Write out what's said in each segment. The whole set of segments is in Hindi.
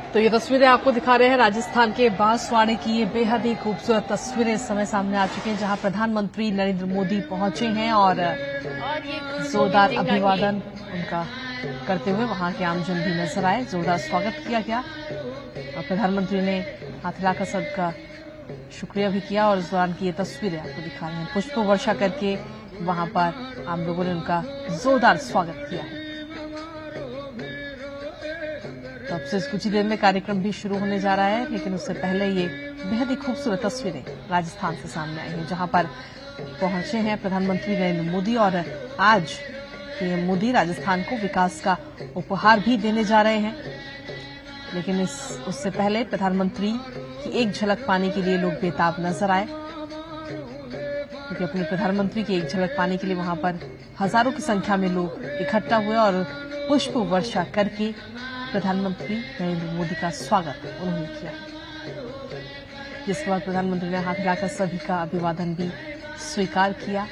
तो ये तस्वीरें आपको दिखा रहे हैं राजस्थान के बांसवाड़े की। ये बेहद ही खूबसूरत तस्वीरें इस समय सामने आ चुकी हैं, जहां प्रधानमंत्री नरेंद्र मोदी पहुंचे हैं और जोरदार अभिवादन उनका करते हुए वहां के आमजन भी नजर आए। जोरदार स्वागत किया गया और प्रधानमंत्री ने हाथ हिलाकर सबका शुक्रिया भी किया। और इस दौरान की ये तस्वीरें आपको दिखा रहे हैं, पुष्प वर्षा करके वहां पर आम लोगों ने उनका जोरदार स्वागत किया है। तो अब से कुछ ही देर में कार्यक्रम भी शुरू होने जा रहा है, लेकिन उससे पहले ये बेहद ही खूबसूरत तस्वीरें राजस्थान से सामने आई हैं, जहां पर पहुंचे हैं प्रधानमंत्री नरेंद्र मोदी। और आज पीएम मोदी राजस्थान को विकास का उपहार भी देने जा रहे हैं, लेकिन उससे पहले प्रधानमंत्री की एक झलक पाने के लिए लोग बेताब नजर आए, क्योंकि अपने प्रधानमंत्री की एक झलक पाने के लिए वहां पर हजारों की संख्या में लोग इकट्ठा हुए और पुष्प वर्षा करके प्रधानमंत्री नरेंद्र मोदी का स्वागत उन्होंने किया, जिसके बाद प्रधानमंत्री ने हाथ हिलाकर सभी का अभिवादन भी स्वीकार किया।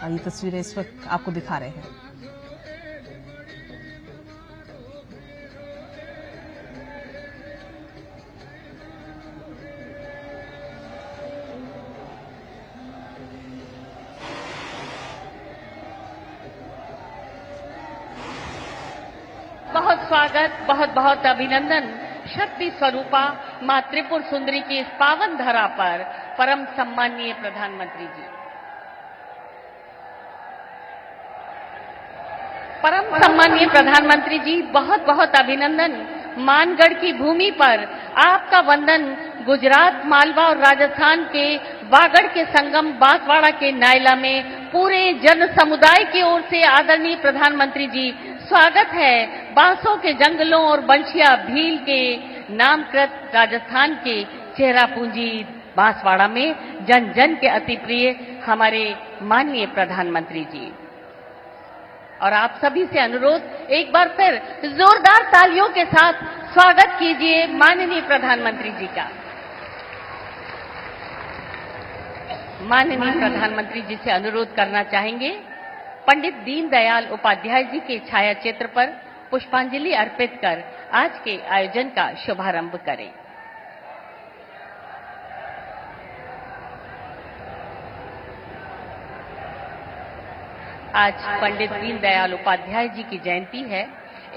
और ये तस्वीरें इस वक्त आपको दिखा रहे हैं। बहुत स्वागत, बहुत बहुत अभिनंदन शक्ति स्वरूपा मां त्रिपुर सुंदरी की इस पावन धरा पर परम सम्माननीय प्रधानमंत्री जी। परम सम्माननीय प्रधानमंत्री जी, बहुत बहुत अभिनंदन। मानगढ़ की भूमि पर आपका वंदन गुजरात, मालवा और राजस्थान के वागड़ के संगम बांसवाड़ा के नायला में पूरे जन समुदाय की ओर से आदरणीय प्रधानमंत्री जी स्वागत है। बांसों के जंगलों और बंशिया भील के नामकृत राजस्थान के चेहरा पूंजी बांसवाड़ा में जन जन के अति प्रिय हमारे माननीय प्रधानमंत्री जी। और आप सभी से अनुरोध, एक बार फिर जोरदार तालियों के साथ स्वागत कीजिए माननीय प्रधानमंत्री जी का। माननीय प्रधानमंत्री जी से अनुरोध करना चाहेंगे, पंडित दीनदयाल उपाध्याय जी के छाया चित्र पर पुष्पांजलि अर्पित कर आज के आयोजन का शुभारंभ करें। आज पंडित दीनदयाल उपाध्याय जी की जयंती है।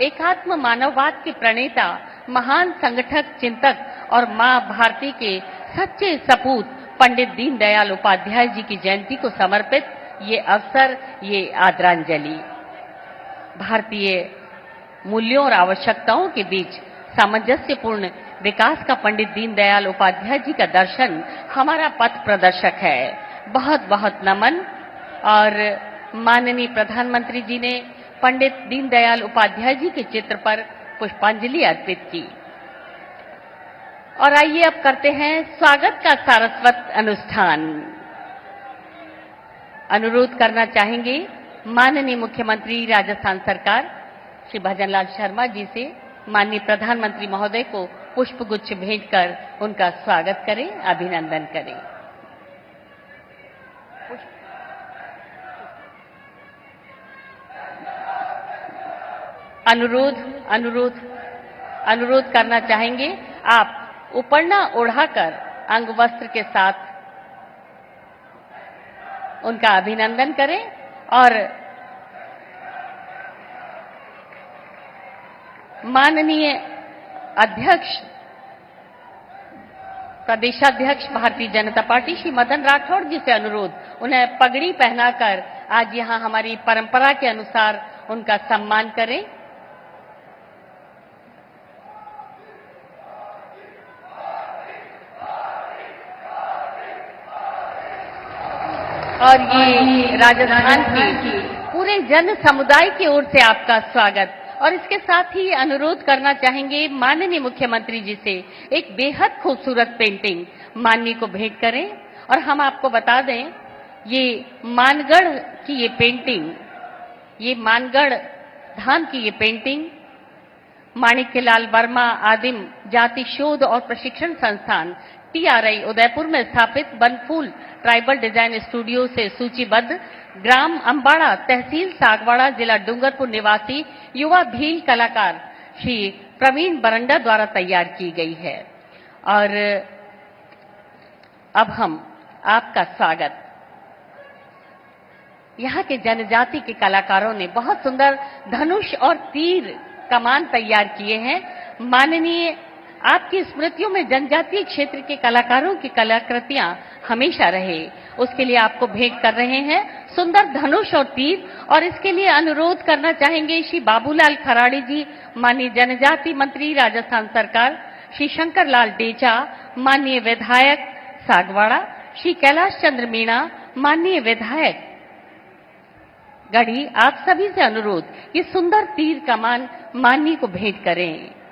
एकात्म मानववाद के प्रणेता, महान संगठक, चिंतक और मां भारती के सच्चे सपूत पंडित दीनदयाल उपाध्याय जी की जयंती को समर्पित ये अवसर, ये आदरांजलि भारतीय मूल्यों और आवश्यकताओं के बीच सामंजस्यपूर्ण विकास का पंडित दीनदयाल उपाध्याय जी का दर्शन हमारा पथ प्रदर्शक है। बहुत बहुत नमन। और माननीय प्रधानमंत्री जी ने पंडित दीनदयाल उपाध्याय जी के चित्र पर पुष्पांजलि अर्पित की। और आइए अब करते हैं स्वागत का सारस्वत अनुष्ठान। अनुरोध करना चाहेंगे माननीय मुख्यमंत्री राजस्थान सरकार श्री भजनलाल शर्मा जी से माननीय प्रधानमंत्री महोदय को पुष्पगुच्छ भेंट कर उनका स्वागत करें, अभिनंदन करें। अनुरोध करना चाहेंगे, आप उपरना ओढ़ाकर अंगवस्त्र के साथ उनका अभिनंदन करें और माननीय अध्यक्ष प्रदेशाध्यक्ष भारतीय जनता पार्टी श्री मदन राठौड़ जी से अनुरोध, उन्हें पगड़ी पहनाकर आज यहां हमारी परंपरा के अनुसार उनका सम्मान करें। और ये राजस्थान की पूरे जन समुदाय की ओर से आपका स्वागत। और इसके साथ ही अनुरोध करना चाहेंगे माननीय मुख्यमंत्री जी से एक बेहद खूबसूरत पेंटिंग माननीय को भेंट करें। और हम आपको बता दें, ये मानगढ़ की ये पेंटिंग, ये मानगढ़ धाम की ये पेंटिंग माणिक्यलाल वर्मा आदिम जाति शोध और प्रशिक्षण संस्थान TRI उदयपुर में स्थापित बनफूल ट्राइबल डिजाइन स्टूडियो से सूचीबद्ध ग्राम अंबाड़ा, तहसील सागवाड़ा, जिला डूंगरपुर निवासी युवा भील कलाकार श्री प्रवीण बरंडा द्वारा तैयार की गई है। और अब हम आपका स्वागत, यहाँ के जनजाति के कलाकारों ने बहुत सुंदर धनुष और तीर कमान तैयार किए हैं। माननीय, आपकी स्मृतियों में जनजातीय क्षेत्र के कलाकारों की कलाकृतियां हमेशा रहे, उसके लिए आपको भेंट कर रहे हैं सुंदर धनुष और तीर। और इसके लिए अनुरोध करना चाहेंगे श्री बाबूलाल खराड़ी जी, माननीय जनजाति मंत्री राजस्थान सरकार, श्री शंकर लाल डेचा, माननीय विधायक सागवाड़ा, श्री कैलाश चंद्र मीणा, माननीय विधायक गढ़ी, आप सभी से अनुरोध कि सुंदर तीर कमान माननीय को भेंट करें।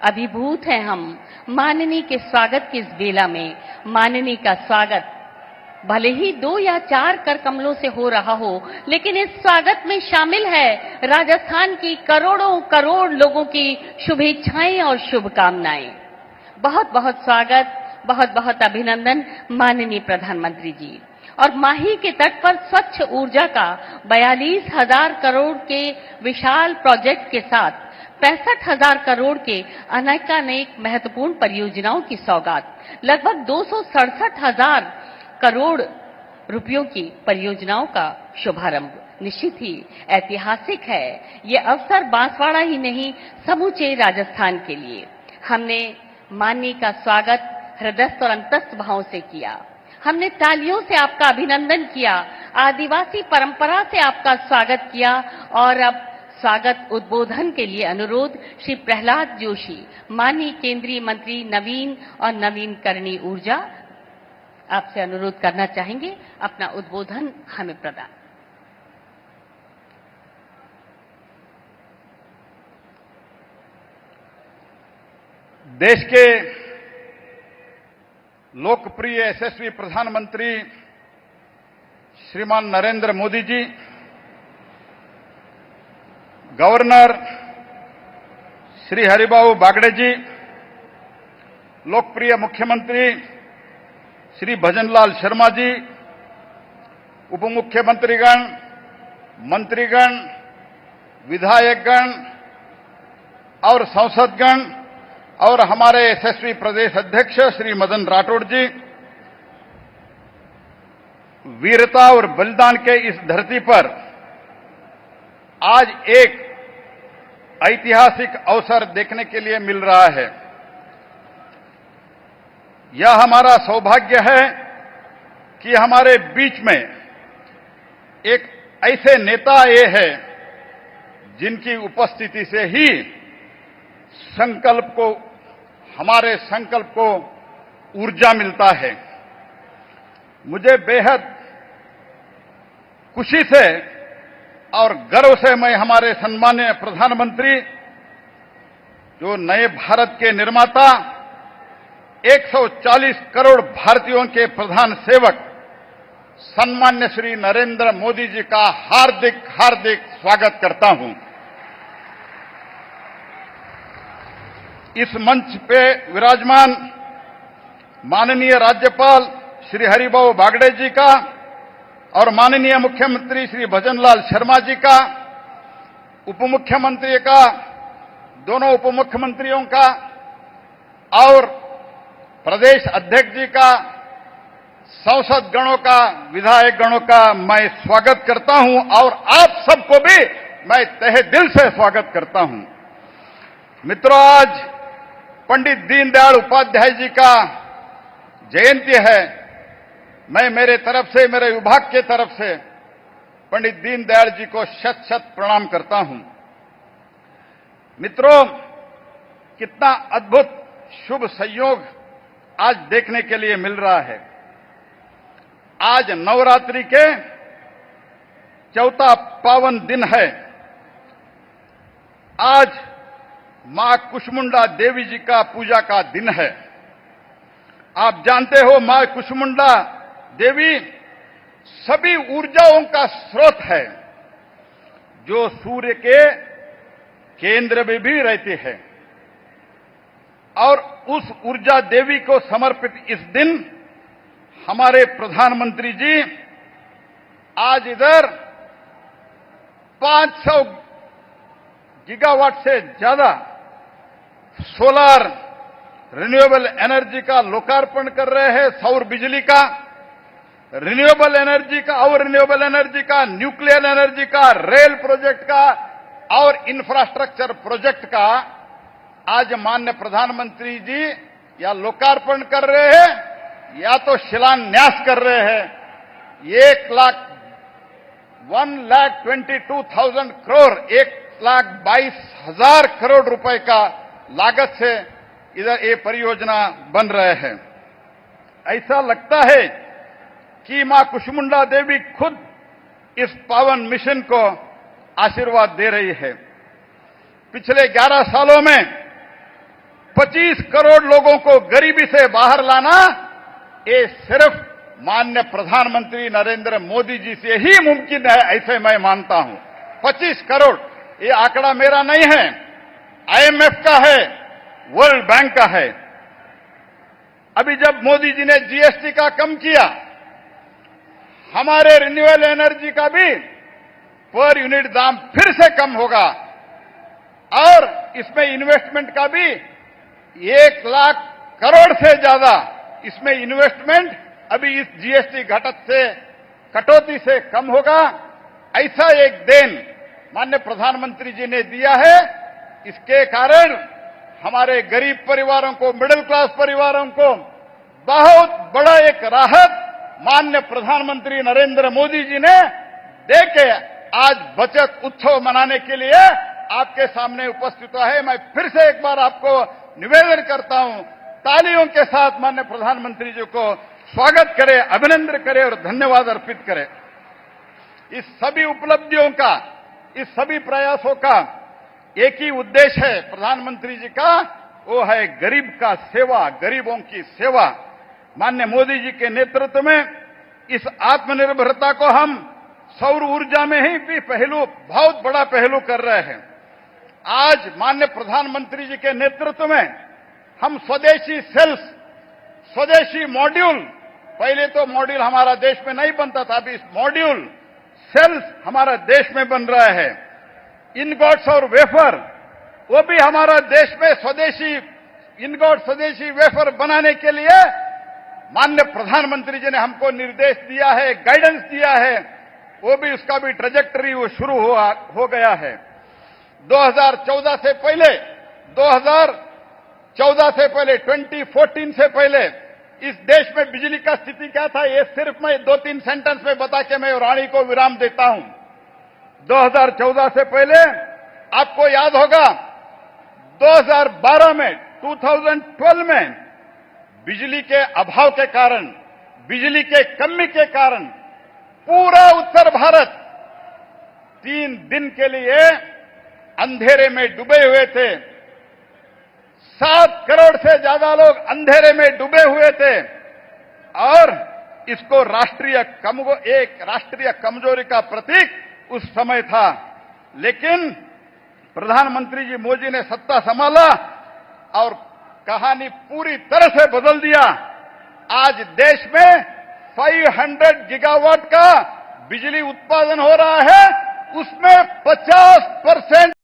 अभिभूत हैं हम माननीय के स्वागत की इस बेला में। माननीय का स्वागत भले ही 2 या 4 कर कमलों से हो रहा हो, लेकिन इस स्वागत में शामिल है राजस्थान की करोड़ों करोड़ लोगों की शुभेच्छाएं और शुभकामनाएं। बहुत बहुत स्वागत, बहुत बहुत अभिनंदन माननीय प्रधानमंत्री जी। और माही के तट पर स्वच्छ ऊर्जा का 42,000 करोड़ के विशाल प्रोजेक्ट के साथ 65,000 करोड़ के अनेकानेक महत्वपूर्ण परियोजनाओं की सौगात, लगभग 267,000 करोड़ रुपयों की परियोजनाओं का शुभारंभ निश्चित ही ऐतिहासिक है। ये अवसर बांसवाड़ा ही नहीं, समूचे राजस्थान के लिए। हमने माननीय का स्वागत हृदयस्थ और अंतस्थ भाव से किया। हमने तालियों से आपका अभिनंदन किया, आदिवासी परंपरा से आपका स्वागत किया। और अब स्वागत उद्बोधन के लिए अनुरोध श्री प्रहलाद जोशी, माननीय केंद्रीय मंत्री नवीन और नवीनकरणीय ऊर्जा, आपसे अनुरोध करना चाहेंगे अपना उद्बोधन हमें प्रदान। देश के लोकप्रिय यशस्वी प्रधानमंत्री श्रीमान नरेंद्र मोदी जी, गवर्नर श्री हरिबाबू बागड़े जी, लोकप्रिय मुख्यमंत्री श्री भजनलाल शर्मा जी, उप मुख्यमंत्रीगण, मंत्रीगण, विधायकगण और सांसदगण और हमारे यशस्वी प्रदेश अध्यक्ष श्री मदन राठौड़ जी, वीरता और बलिदान के इस धरती पर आज एक ऐतिहासिक अवसर देखने के लिए मिल रहा है। यह हमारा सौभाग्य है कि हमारे बीच में एक ऐसे नेता ये है जिनकी उपस्थिति से ही हमारे संकल्प को ऊर्जा मिलता है। मुझे बेहद खुशी से और गर्व से मैं हमारे सम्माननीय प्रधानमंत्री, जो नए भारत के निर्माता, 140 करोड़ भारतीयों के प्रधान सेवक सम्मान्य श्री नरेंद्र मोदी जी का हार्दिक हार्दिक स्वागत करता हूं। इस मंच पे विराजमान माननीय राज्यपाल श्री हरिबाबू बागड़े जी का और माननीय मुख्यमंत्री श्री भजनलाल शर्मा जी का, उप मुख्यमंत्री का, दोनों उप मुख्यमंत्रियों का और प्रदेश अध्यक्ष जी का, सांसद गणों का, विधायक गणों का मैं स्वागत करता हूं और आप सबको भी मैं तहे दिल से स्वागत करता हूं। मित्रों, आज पंडित दीनदयाल उपाध्याय जी का जयंती है। मैं मेरे तरफ से, मेरे विभाग के तरफ से पंडित दीनदयाल जी को शत शत प्रणाम करता हूं। मित्रों, कितना अद्भुत शुभ संयोग आज देखने के लिए मिल रहा है। आज नवरात्रि के चौथा पावन दिन है। आज मां कुष्मुंडा देवी जी का पूजा का दिन है। आप जानते हो, मां कुष्मुंडा देवी सभी ऊर्जाओं का स्रोत है, जो सूर्य के केंद्र में भी रहती है। और उस ऊर्जा देवी को समर्पित इस दिन हमारे प्रधानमंत्री जी आज इधर 500 गीगावाट से ज्यादा सोलर रिन्यूएबल एनर्जी का लोकार्पण कर रहे हैं। सौर बिजली का, रिन्यूएबल एनर्जी का और रिन्यूएबल एनर्जी का, न्यूक्लियर एनर्जी का, रेल प्रोजेक्ट का और इंफ्रास्ट्रक्चर प्रोजेक्ट का आज माननीय प्रधानमंत्री जी या लोकार्पण कर रहे हैं या तो शिलान्यास कर रहे हैं। 1,22,000 करोड़, 1,22,000 करोड़ रुपए का लागत से इधर ये परियोजना बन रहे हैं। ऐसा लगता है कि मां कुष्मुंडा देवी खुद इस पावन मिशन को आशीर्वाद दे रही है। पिछले 11 सालों में 25 करोड़ लोगों को गरीबी से बाहर लाना, ये सिर्फ माननीय प्रधानमंत्री नरेंद्र मोदी जी से ही मुमकिन है, ऐसे मैं मानता हूं। 25 करोड़ ये आंकड़ा मेरा नहीं है, आईएमएफ का है, वर्ल्ड बैंक का है। अभी जब मोदी जी ने जीएसटी का कम किया, हमारे रिन्यूएबल एनर्जी का भी पर यूनिट दाम फिर से कम होगा और इसमें इन्वेस्टमेंट का भी 1 लाख करोड़ से ज्यादा इसमें इन्वेस्टमेंट अभी इस जीएसटी घटक से, कटौती से कम होगा। ऐसा एक देन माननीय प्रधानमंत्री जी ने दिया है। इसके कारण हमारे गरीब परिवारों को, मिडिल क्लास परिवारों को बहुत बड़ा एक राहत माननीय प्रधानमंत्री नरेंद्र मोदी जी ने देके आज बचत उत्सव मनाने के लिए आपके सामने उपस्थित हुआ है। मैं फिर से एक बार आपको निवेदन करता हूं, तालियों के साथ माननीय प्रधानमंत्री जी को स्वागत करें, अभिनंदन करें और धन्यवाद अर्पित करें। इस सभी उपलब्धियों का, इस सभी प्रयासों का एक ही उद्देश्य है प्रधानमंत्री जी का, वो है गरीब का सेवा, गरीबों की सेवा। माननीय मोदी जी के नेतृत्व में इस आत्मनिर्भरता को हम सौर ऊर्जा में ही भी पहलू, बहुत बड़ा पहलू कर रहे हैं। आज माननीय प्रधानमंत्री जी के नेतृत्व में हम स्वदेशी सेल्स, स्वदेशी मॉड्यूल, पहले तो मॉड्यूल हमारा देश में नहीं बनता था, अभी मॉड्यूल सेल्स हमारा देश में बन रहा है। इनगॉट्स और वेफर, वो भी हमारा देश में स्वदेशी इनगॉट, स्वदेशी वेफर बनाने के लिए माननीय प्रधानमंत्री जी ने हमको निर्देश दिया है, गाइडेंस दिया है। वो भी, उसका भी ट्रेजेक्टरी वो शुरू हो गया है। 2014 से पहले 2014 से पहले इस देश में बिजली का स्थिति क्या था, ये सिर्फ मैं 2-3 सेंटेंस में बता के मैं रानी को विराम देता हूं। 2014 से पहले आपको याद होगा 2012 में, 2012 में बिजली के अभाव के कारण, बिजली के कमी के कारण पूरा उत्तर भारत 3 दिन के लिए अंधेरे में डूबे हुए थे। 7 करोड़ से ज्यादा लोग अंधेरे में डूबे हुए थे और इसको एक राष्ट्रीय कमजोरी का प्रतीक उस समय था। लेकिन प्रधानमंत्री जी मोदी ने सत्ता संभाला और कहानी पूरी तरह से बदल दिया। आज देश में 500 गीगावाट का बिजली उत्पादन हो रहा है, उसमें 50%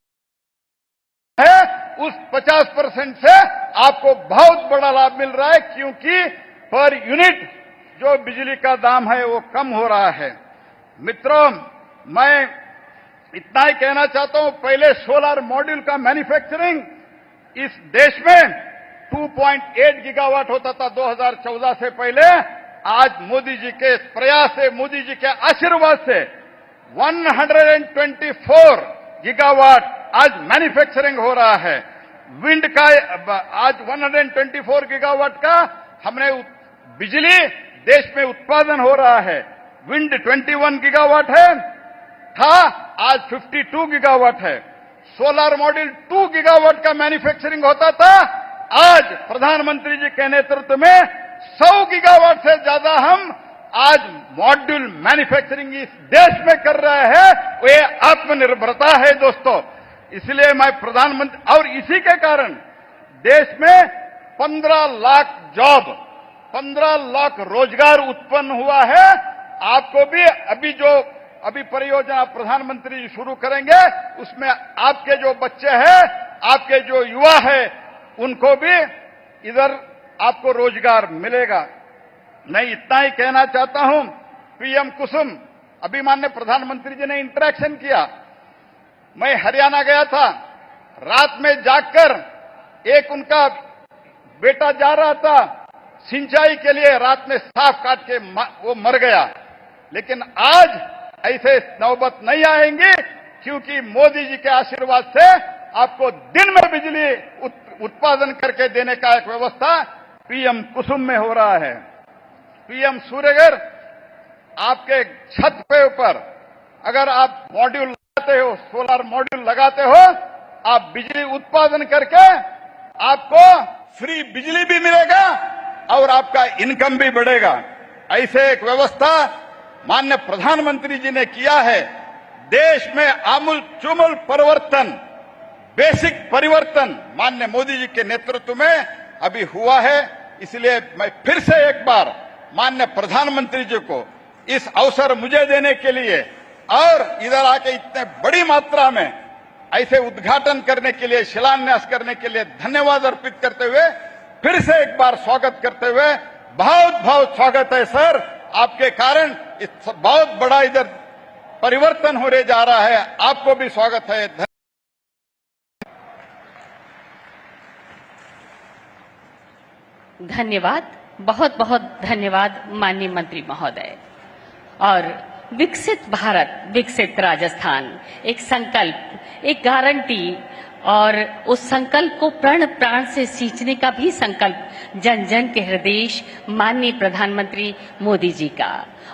है। उस 50% से आपको बहुत बड़ा लाभ मिल रहा है, क्योंकि पर यूनिट जो बिजली का दाम है वो कम हो रहा है। मित्रों, मैं इतना ही कहना चाहता हूं, पहले सोलर मॉड्यूल का मैन्युफैक्चरिंग इस देश में 2.8 गीगावाट होता था 2014 से पहले। आज मोदी जी के प्रयास से, मोदी जी के आशीर्वाद से 124 गीगावाट आज मैन्युफैक्चरिंग हो रहा है। विंड का आज 124 गीगावाट का हमने बिजली देश में उत्पादन हो रहा है। विंड 21 गीगावाट है था, आज 52 गीगावाट है। सोलर मॉड्यूल 2 गीगावाट का मैन्युफैक्चरिंग होता था, आज प्रधानमंत्री जी के नेतृत्व में 100 गीगावाट से ज्यादा हम आज मॉड्यूल मैन्युफैक्चरिंग इस देश में कर रहे हैं। ये आत्मनिर्भरता है दोस्तों। इसलिए मैं प्रधानमंत्री, और इसी के कारण देश में 15 लाख जॉब, 15 लाख रोजगार उत्पन्न हुआ है। आपको भी अभी परियोजना प्रधानमंत्री जी शुरू करेंगे, उसमें आपके जो बच्चे हैं, आपके जो युवा है, उनको भी इधर आपको रोजगार मिलेगा। मैं इतना ही कहना चाहता हूं। पीएम कुसुम, अभी माननीय प्रधानमंत्री जी ने इंटरेक्शन किया। मैं हरियाणा गया था, रात में जागकर एक उनका बेटा जा रहा था सिंचाई के लिए, रात में सांप काट के वो मर गया। लेकिन आज ऐसे नौबत नहीं आएंगी, क्योंकि मोदी जी के आशीर्वाद से आपको दिन में बिजली उत्पादन करके देने का एक व्यवस्था पीएम कुसुम में हो रहा है। पीएम सूर्यघर, आपके छत पे ऊपर अगर आप मॉड्यूल लगाते हो, सोलर मॉड्यूल लगाते हो, आप बिजली उत्पादन करके आपको फ्री बिजली भी मिलेगा और आपका इनकम भी बढ़ेगा। ऐसे एक व्यवस्था माननीय प्रधानमंत्री जी ने किया है। देश में आमूल चूमूल परिवर्तन, बेसिक परिवर्तन माननीय मोदी जी के नेतृत्व में अभी हुआ है। इसलिए मैं फिर से एक बार माननीय प्रधानमंत्री जी को इस अवसर मुझे देने के लिए और इधर आके इतने बड़ी मात्रा में ऐसे उद्घाटन करने के लिए, शिलान्यास करने के लिए धन्यवाद अर्पित करते हुए फिर से एक बार स्वागत करते हुए, बहुत बहुत स्वागत है सर। आपके कारण बहुत बड़ा इधर परिवर्तन होने जा रहा है। आपको भी स्वागत है। धन्यवाद, बहुत बहुत धन्यवाद माननीय मंत्री महोदय। और विकसित भारत, विकसित राजस्थान, एक संकल्प, एक गारंटी, और उस संकल्प को प्रण प्राण से सींचने का भी संकल्प जन जन के हृदय माननीय प्रधानमंत्री मोदी जी का,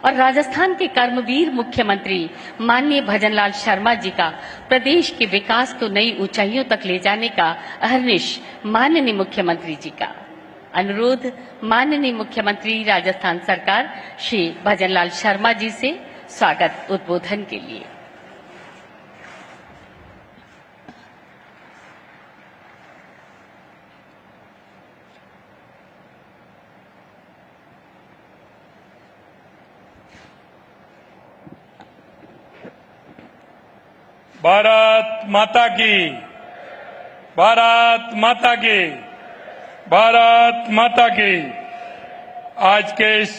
और राजस्थान के कर्मवीर मुख्यमंत्री माननीय भजनलाल शर्मा जी का प्रदेश के विकास को नई ऊंचाइयों तक ले जाने का अहर्निश माननीय मुख्यमंत्री जी का। अनुरोध माननीय मुख्यमंत्री राजस्थान सरकार श्री भजनलाल शर्मा जी से स्वागत उद्बोधन के लिए। भारत माता की, भारत माता की, भारत माता की। आज के इस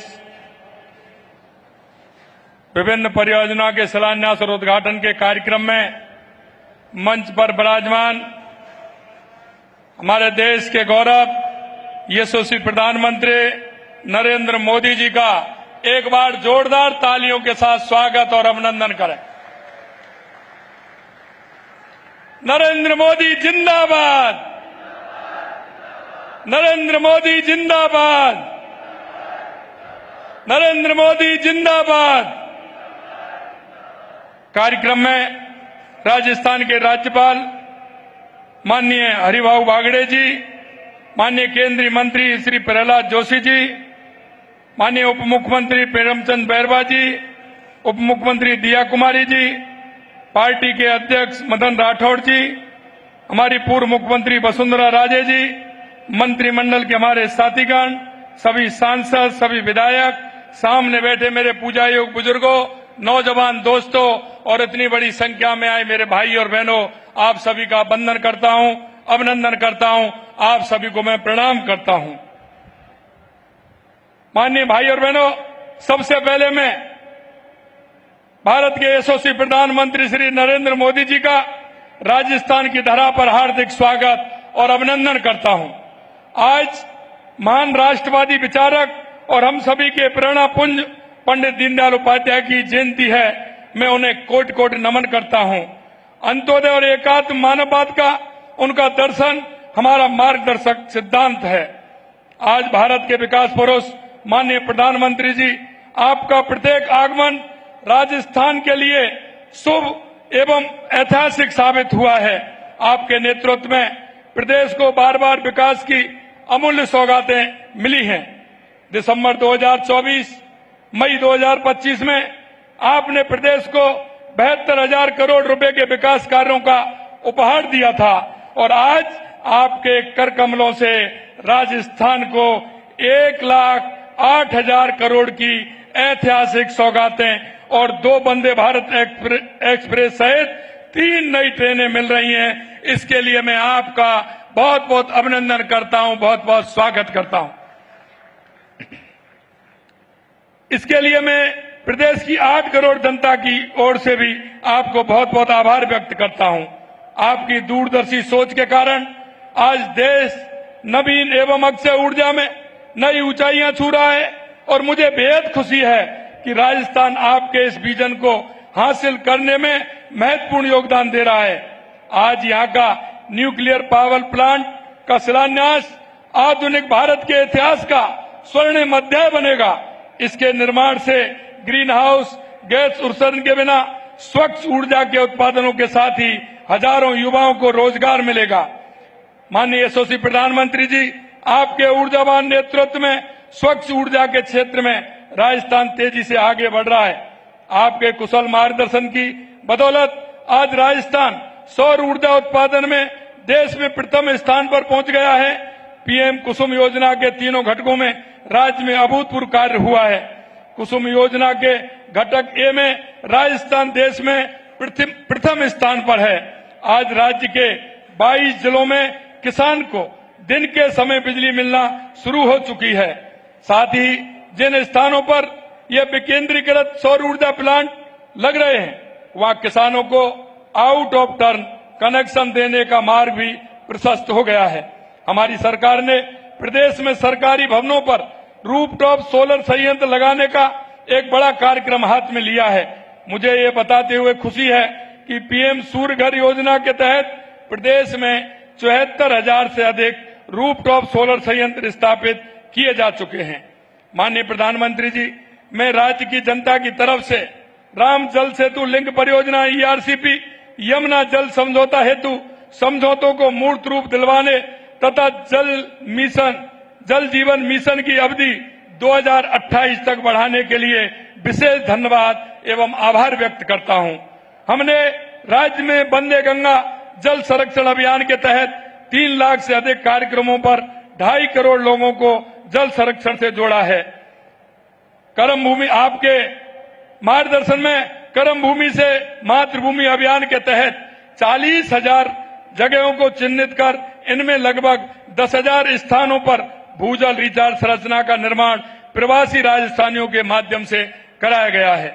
विभिन्न परियोजना के शिलान्यास और उद्घाटन के कार्यक्रम में मंच पर विराजमान हमारे देश के गौरव यशस्वी प्रधानमंत्री नरेंद्र मोदी जी का एक बार जोरदार तालियों के साथ स्वागत और अभिनंदन करें। नरेंद्र मोदी जिंदाबाद, नरेंद्र मोदी जिंदाबाद, नरेंद्र मोदी जिंदाबाद। कार्यक्रम में राजस्थान के राज्यपाल माननीय हरिभाऊ बागड़े जी, माननीय केंद्रीय मंत्री श्री प्रहलाद जोशी जी, माननीय उप मुख्यमंत्री प्रेमचंद बैरवा जी, उप मुख्यमंत्री दिया कुमारी जी, पार्टी के अध्यक्ष मदन राठौड़ जी, हमारी पूर्व मुख्यमंत्री वसुंधरा राजे जी, मंत्रिमंडल के हमारे साथीगण, सभी सांसद, सभी विधायक, सामने बैठे मेरे पूजा योग बुजुर्गों, नौजवान दोस्तों और इतनी बड़ी संख्या में आए मेरे भाई और बहनों, आप सभी का वंदन करता हूं, अभिनंदन करता हूं। आप सभी को मैं प्रणाम करता हूं। माननीय भाई और बहनों, सबसे पहले मैं भारत के यशस्वी प्रधानमंत्री श्री नरेंद्र मोदी जी का राजस्थान की धरा पर हार्दिक स्वागत और अभिनंदन करता हूं। आज महान राष्ट्रवादी विचारक और हम सभी के प्रेरणा पुंज पंडित दीनदयाल उपाध्याय की जयंती है। मैं उन्हें कोटि कोटि नमन करता हूं। अंत्योदय और एकात्म मानववाद का उनका दर्शन हमारा मार्गदर्शक सिद्धांत है। आज भारत के विकास पुरुष माननीय प्रधानमंत्री जी, आपका प्रत्येक आगमन राजस्थान के लिए शुभ एवं ऐतिहासिक साबित हुआ है। आपके नेतृत्व में प्रदेश को बार बार विकास की अमूल्य सौगातें मिली हैं। दिसंबर 2024, मई 2025 में आपने प्रदेश को 72,000 करोड़ रुपए के विकास कार्यों का उपहार दिया था और आज आपके कर कमलों से राजस्थान को 1,08,000 करोड़ की ऐतिहासिक सौगातें और 2 वंदे भारत एक्सप्रेस सहित 3 नई ट्रेनें मिल रही हैं। इसके लिए मैं आपका बहुत बहुत अभिनंदन करता हूं, बहुत बहुत स्वागत करता हूं। इसके लिए मैं प्रदेश की 8 करोड़ जनता की ओर से भी आपको बहुत बहुत आभार व्यक्त करता हूं। आपकी दूरदर्शी सोच के कारण आज देश नवीन एवं अक्षय ऊर्जा में नई ऊंचाइयां छू रहा है और मुझे बेहद खुशी है कि राजस्थान आपके इस विजन को हासिल करने में महत्वपूर्ण योगदान दे रहा है। आज यहां का न्यूक्लियर पावर प्लांट का शिलान्यास आधुनिक भारत के इतिहास का स्वर्णिम अध्याय बनेगा। इसके निर्माण से ग्रीन हाउस गैस उत्सर्जन के बिना स्वच्छ ऊर्जा के उत्पादनों के साथ ही हजारों युवाओं को रोजगार मिलेगा। माननीय यशस्वी प्रधानमंत्री जी, आपके ऊर्जावान नेतृत्व में स्वच्छ ऊर्जा के क्षेत्र में राजस्थान तेजी से आगे बढ़ रहा है। आपके कुशल मार्गदर्शन की बदौलत आज राजस्थान सौर ऊर्जा उत्पादन में देश में प्रथम स्थान पर पहुंच गया है। पीएम कुसुम योजना के तीनों घटकों में राज्य में अभूतपूर्व कार्य हुआ है। कुसुम योजना के घटक ए में राजस्थान देश में प्रथम स्थान पर है। आज राज्य के 22 जिलों में किसान को दिन के समय बिजली मिलना शुरू हो चुकी है। साथ ही जिन स्थानों पर यह विकेंद्रीकृत सौर ऊर्जा प्लांट लग रहे हैं, वहां किसानों को आउट ऑफ टर्न कनेक्शन देने का मार्ग भी प्रशस्त हो गया है। हमारी सरकार ने प्रदेश में सरकारी भवनों पर रूफटॉप सोलर संयंत्र लगाने का एक बड़ा कार्यक्रम हाथ में लिया है। मुझे ये बताते हुए खुशी है कि पीएम सूर्य घर योजना के तहत प्रदेश में 74,000 से अधिक रूफटॉप सोलर संयंत्र स्थापित किए जा चुके हैं। माननीय प्रधानमंत्री जी, मैं राज्य की जनता की तरफ से राम जल सेतु लिंक परियोजना ईआरसीपी, यमुना जल समझौता हेतु समझौतों को मूर्त रूप दिलवाने तथा जल जीवन मिशन की अवधि 2028 तक बढ़ाने के लिए विशेष धन्यवाद एवं आभार व्यक्त करता हूं। हमने राज्य में वंदे गंगा जल संरक्षण अभियान के तहत 3 लाख से अधिक कार्यक्रमों पर 2.5 करोड़ लोगों को जल संरक्षण से जोड़ा है। कर्म भूमि, आपके मार्गदर्शन में कर्म भूमि से मातृभूमि अभियान के तहत 40,000 जगहों को चिन्हित कर इनमें लगभग 10,000 स्थानों पर भूजल रिचार्ज संरचना का निर्माण प्रवासी राजस्थानियों के माध्यम से कराया गया है।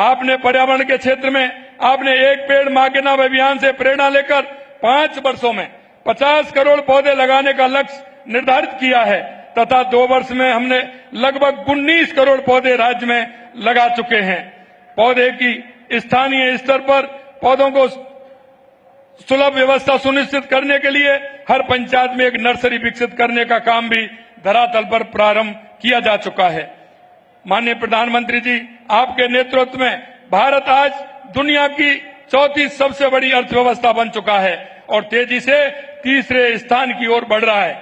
आपने पर्यावरण के क्षेत्र में आपने एक पेड़ मां के नाम अभियान से प्रेरणा लेकर 5 वर्षों में 50 करोड़ पौधे लगाने का लक्ष्य निर्धारित किया है तथा 2 वर्ष में हमने लगभग 19 करोड़ पौधे राज्य में लगा चुके हैं। पौधे की स्थानीय स्तर पर पौधों को सुलभ व्यवस्था सुनिश्चित करने के लिए हर पंचायत में एक नर्सरी विकसित करने का काम भी धरातल पर प्रारंभ किया जा चुका है। माननीय प्रधानमंत्री जी, आपके नेतृत्व में भारत आज दुनिया की 4थी सबसे बड़ी अर्थव्यवस्था बन चुका है और तेजी से तीसरे स्थान की ओर बढ़ रहा है।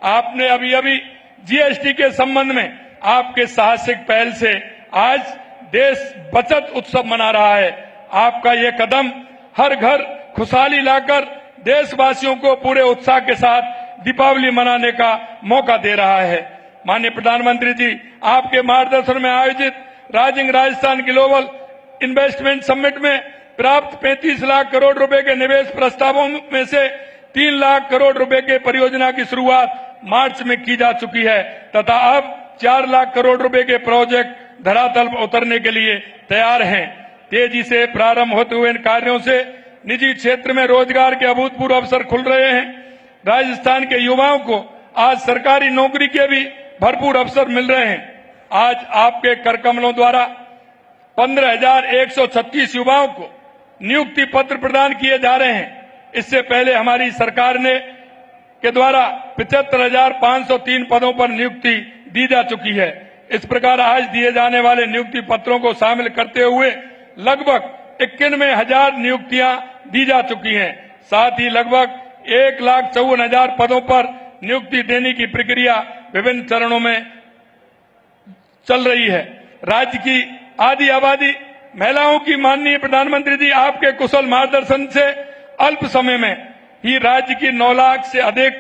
आपने अभी जीएसटी के संबंध में आपके साहसिक पहल से आज देश बचत उत्सव मना रहा है। आपका ये कदम हर घर खुशहाली लाकर देशवासियों को पूरे उत्साह के साथ दीपावली मनाने का मौका दे रहा है। माननीय प्रधानमंत्री जी, आपके मार्गदर्शन में आयोजित rising Rajasthan global investment summit में प्राप्त 35 लाख करोड़ रुपए के निवेश प्रस्तावों में से 3 लाख करोड़ रुपए के परियोजना की शुरुआत मार्च में की जा चुकी है तथा अब 4 लाख करोड़ रुपए के प्रोजेक्ट धरातल पर उतरने के लिए तैयार हैं। तेजी से प्रारंभ होते हुए इन कार्यों से निजी क्षेत्र में रोजगार के अभूतपूर्व अवसर खुल रहे हैं। राजस्थान के युवाओं को आज सरकारी नौकरी के भी भरपूर अवसर मिल रहे हैं। आज आपके कर कमलों द्वारा 15,136 युवाओं को नियुक्ति पत्र प्रदान किए जा रहे हैं। इससे पहले हमारी सरकार ने के द्वारा 75,503 पदों पर नियुक्ति दी जा चुकी है। इस प्रकार आज दिए जाने वाले नियुक्ति पत्रों को शामिल करते हुए लगभग 91,000 नियुक्तियां दी जा चुकी हैं। साथ ही लगभग 1,54,000 पदों पर नियुक्ति देने की प्रक्रिया विभिन्न चरणों में चल रही है। राज्य की आधी आबादी महिलाओं की माननीय प्रधानमंत्री जी आपके कुशल मार्गदर्शन से अल्प समय में ही राज्य की 9 लाख से अधिक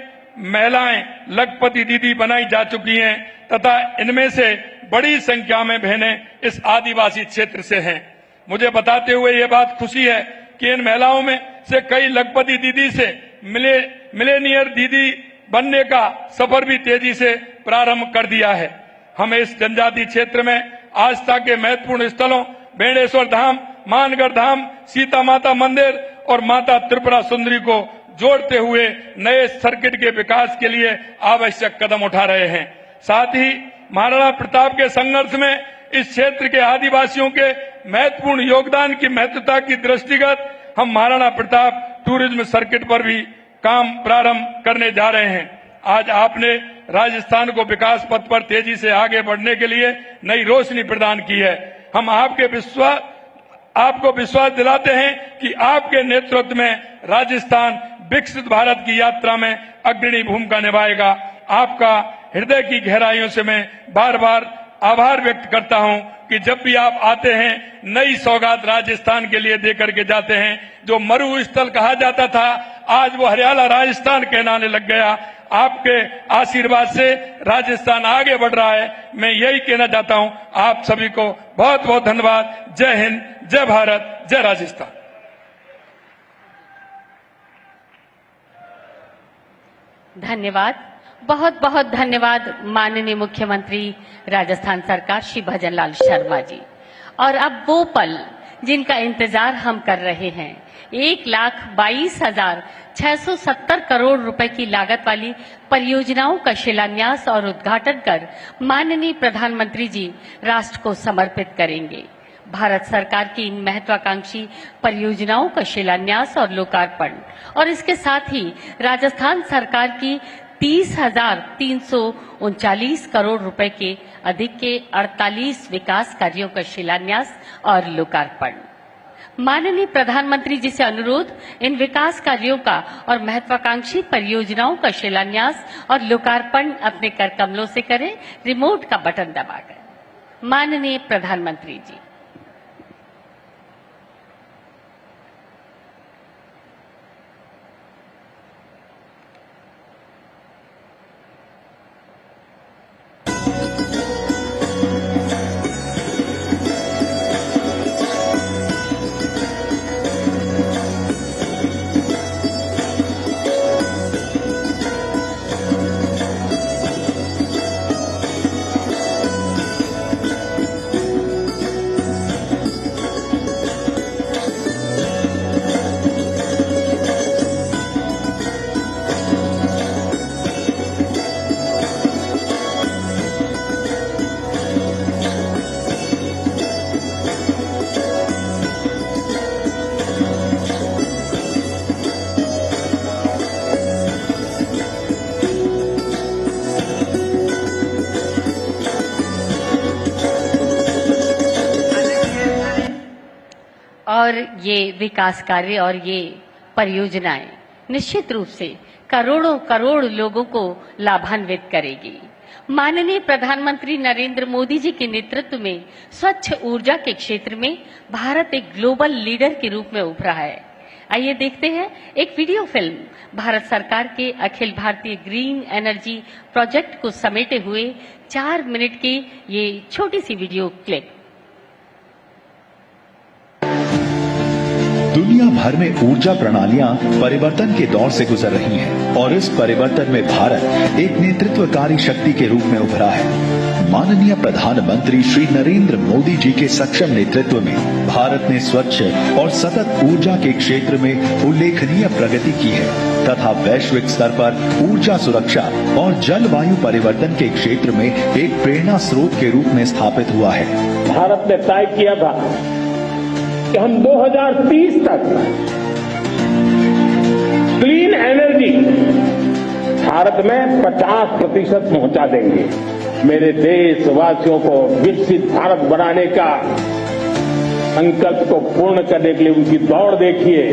महिलाएं लखपति दीदी बनाई जा चुकी हैं तथा इनमें से बड़ी संख्या में बहनें इस आदिवासी क्षेत्र से हैं। मुझे बताते हुए ये बात खुशी है कि इन महिलाओं में से कई लखपति दीदी से मिलेनियर दीदी बनने का सफर भी तेजी से प्रारंभ कर दिया है। हमें इस जनजातीय क्षेत्र में आस्था के महत्वपूर्ण स्थलों बेणेश्वर धाम, मानगढ़ धाम, सीता माता मंदिर और माता त्रिपुरा सुंदरी को जोड़ते हुए नए सर्किट के विकास के लिए आवश्यक कदम उठा रहे हैं। साथ ही महाराणा प्रताप के संघर्ष में इस क्षेत्र के आदिवासियों के महत्वपूर्ण योगदान की महत्वता की दृष्टिगत हम महाराणा प्रताप टूरिज्म सर्किट पर भी काम प्रारंभ करने जा रहे हैं। आज आपने राजस्थान को विकास पथ पर तेजी से आगे बढ़ने के लिए नई रोशनी प्रदान की है। हम आपको विश्वास दिलाते हैं कि आपके नेतृत्व में राजस्थान विकसित भारत की यात्रा में अग्रणी भूमिका निभाएगा। आपका हृदय की गहराइयों से मैं बार बार आभार व्यक्त करता हूं कि जब भी आप आते हैं नई सौगात राजस्थान के लिए देकर के जाते हैं। जो मरु स्थल कहा जाता था आज वो हरियाला राजस्थान कहलाने लग गया। आपके आशीर्वाद से राजस्थान आगे बढ़ रहा है। मैं यही कहना चाहता हूं। आप सभी को बहुत बहुत धन्यवाद। जय हिंद, जय भारत, जय राजस्थान। धन्यवाद, बहुत बहुत धन्यवाद माननीय मुख्यमंत्री राजस्थान सरकार श्री भजनलाल शर्मा जी। और अब वो पल जिनका इंतजार हम कर रहे हैं, 1,22,670 करोड़ रुपए की लागत वाली परियोजनाओं का शिलान्यास और उद्घाटन कर माननीय प्रधानमंत्री जी राष्ट्र को समर्पित करेंगे। भारत सरकार की इन महत्वाकांक्षी परियोजनाओं का शिलान्यास और लोकार्पण और इसके साथ ही राजस्थान सरकार की 30,339 करोड़ रुपए के अधिक के 48 विकास कार्यों का शिलान्यास और लोकार्पण। माननीय प्रधानमंत्री जी से अनुरोध, इन विकास कार्यों का और महत्वाकांक्षी परियोजनाओं का शिलान्यास और लोकार्पण अपने कर कमलों से करें, रिमोट का बटन दबाकर। माननीय प्रधानमंत्री जी। और ये विकास कार्य और ये परियोजनाएं निश्चित रूप से करोड़ों करोड़ लोगों को लाभान्वित करेगी। माननीय प्रधानमंत्री नरेंद्र मोदी जी के नेतृत्व में स्वच्छ ऊर्जा के क्षेत्र में भारत एक ग्लोबल लीडर के रूप में उभरा है। आइए देखते हैं एक वीडियो फिल्म भारत सरकार के Akhil Bharatiya green energy project को समेटे हुए 4 मिनट की ये छोटी सी वीडियो क्लिप। दुनिया भर में ऊर्जा प्रणालियां परिवर्तन के दौर से गुजर रही हैं और इस परिवर्तन में भारत एक नेतृत्वकारी शक्ति के रूप में उभरा है। माननीय प्रधानमंत्री श्री नरेंद्र मोदी जी के सक्षम नेतृत्व में भारत ने स्वच्छ और सतत ऊर्जा के क्षेत्र में उल्लेखनीय प्रगति की है तथा वैश्विक स्तर पर ऊर्जा सुरक्षा और जलवायु परिवर्तन के क्षेत्र में एक प्रेरणा स्रोत के रूप में स्थापित हुआ है। भारत ने तय किया था कि हम 2030 तक क्लीन एनर्जी भारत में 50% पहुंचा देंगे। मेरे देशवासियों को विकसित भारत बनाने का संकल्प को पूर्ण करने के लिए उनकी दौड़ देखिए।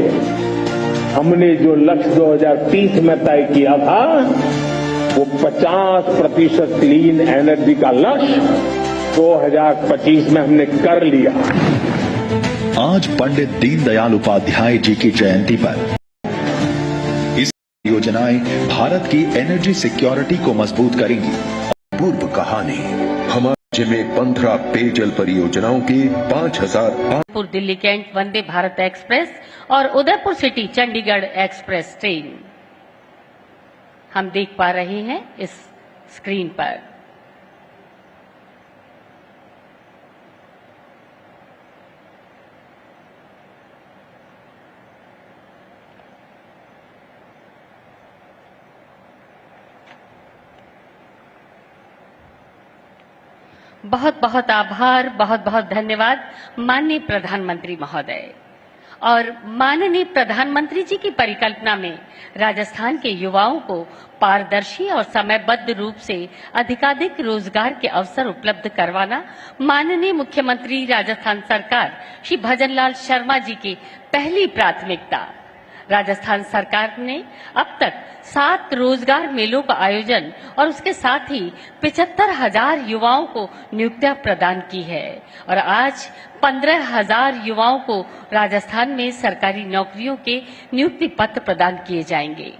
हमने जो लक्ष्य 2030 में तय किया था वो 50% क्लीन एनर्जी का लक्ष्य 2025 में हमने कर लिया। आज पंडित दीनदयाल उपाध्याय जी की जयंती पर इस योजनाएं भारत की एनर्जी सिक्योरिटी को मजबूत करेंगी। पूर्व कहानी हमारे राज्य में 15 पेयजल परियोजनाओं के 5000 दिल्ली कैंट वंदे भारत एक्सप्रेस और Udaipur city Chandigarh express train हम देख पा रहे हैं इस स्क्रीन पर। बहुत बहुत आभार, बहुत बहुत धन्यवाद माननीय प्रधानमंत्री महोदय। और माननीय प्रधानमंत्री जी की परिकल्पना में राजस्थान के युवाओं को पारदर्शी और समयबद्ध रूप से अधिकाधिक रोजगार के अवसर उपलब्ध करवाना माननीय मुख्यमंत्री राजस्थान सरकार श्री भजनलाल शर्मा जी की पहली प्राथमिकता। राजस्थान सरकार ने अब तक 7 रोजगार मेलों का आयोजन और उसके साथ ही 75,000 युवाओं को नियुक्तियां प्रदान की है और आज 15,000 युवाओं को राजस्थान में सरकारी नौकरियों के नियुक्ति पत्र प्रदान किए जाएंगे।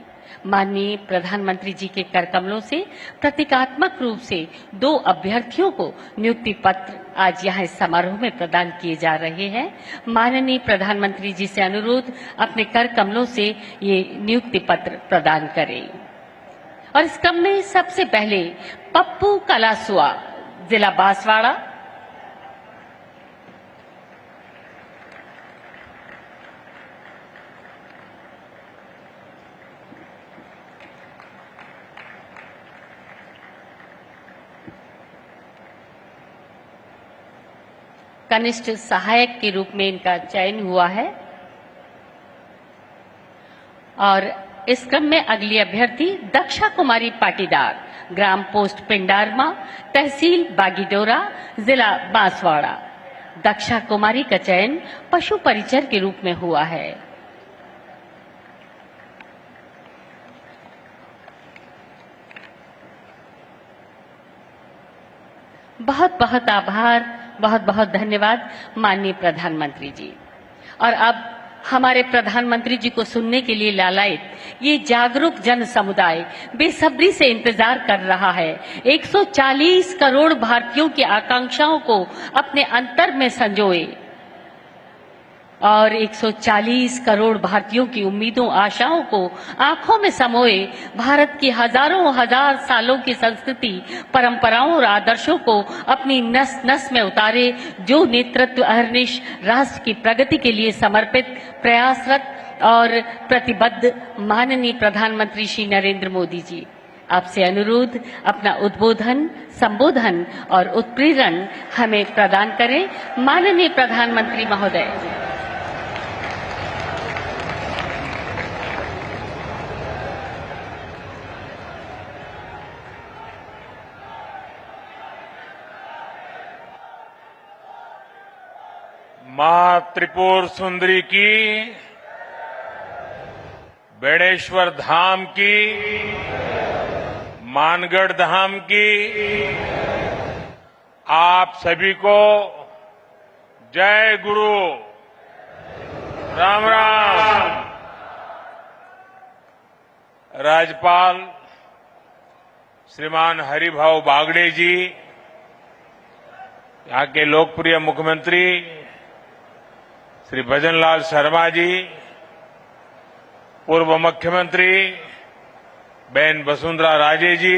माननीय प्रधानमंत्री जी के करकमलों से प्रतीकात्मक रूप से 2 अभ्यर्थियों को नियुक्ति पत्र आज यहाँ इस समारोह में प्रदान किए जा रहे हैं। माननीय प्रधानमंत्री जी से अनुरोध अपने करकमलों से ये नियुक्ति पत्र प्रदान करें। और इस क्रम में सबसे पहले पप्पू कलासुआ, जिला बांसवाड़ा, कनिष्ठ सहायक के रूप में इनका चयन हुआ है। और इस क्रम में अगली अभ्यर्थी दक्षा कुमारी पाटीदार, ग्राम पोस्ट पिंडारमा, तहसील बागीडोरा, जिला बांसवाड़ा। दक्षा कुमारी का चयन पशु परिचर के रूप में हुआ है। बहुत बहुत आभार, बहुत बहुत धन्यवाद माननीय प्रधानमंत्री जी। और अब हमारे प्रधानमंत्री जी को सुनने के लिए लालायित ये जागरूक जन समुदाय बेसब्री से इंतजार कर रहा है। 140 करोड़ भारतीयों की आकांक्षाओं को अपने अंतर में संजोए और 140 करोड़ भारतीयों की उम्मीदों आशाओं को आंखों में समोए भारत की हजारों हजार सालों की संस्कृति, परंपराओं और आदर्शों को अपनी नस नस में उतारे, जो नेतृत्व अहर्निश राष्ट्र की प्रगति के लिए समर्पित, प्रयासरत और प्रतिबद्ध माननीय प्रधानमंत्री श्री नरेंद्र मोदी जी, आपसे अनुरोध अपना उद्बोधन, संबोधन और उत्प्रेरण हमें प्रदान करें। माननीय प्रधानमंत्री महोदय। मां त्रिपुर सुंदरी की, बेड़ेश्वर धाम की, मानगढ़ धाम की, आप सभी को जय गुरु, राम राम। राज्यपाल श्रीमान हरिभाऊ बागड़े जी, यहाँ के लोकप्रिय मुख्यमंत्री श्री भजनलाल शर्मा जी, पूर्व मुख्यमंत्री बहन वसुंधरा राजे जी,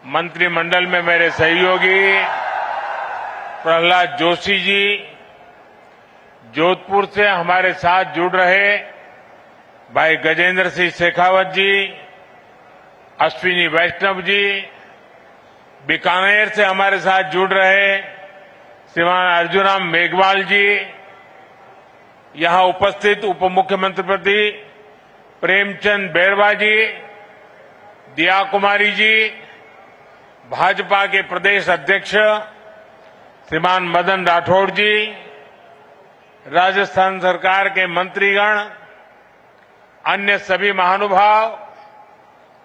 मंत्रिमंडल में मेरे सहयोगी प्रहलाद जोशी जी, जोधपुर से हमारे साथ जुड़ रहे भाई गजेंद्र सिंह शेखावत जी, अश्विनी वैष्णव जी, बीकानेर से हमारे साथ जुड़ रहे श्रीमान अर्जुनराम मेघवाल जी, यहां उपस्थित उप मुख्यमंत्री प्रेमचंद बैरवा जी, दिया कुमारी जी, भाजपा के प्रदेश अध्यक्ष श्रीमान मदन राठौड़ जी, राजस्थान सरकार के मंत्रीगण, अन्य सभी महानुभाव,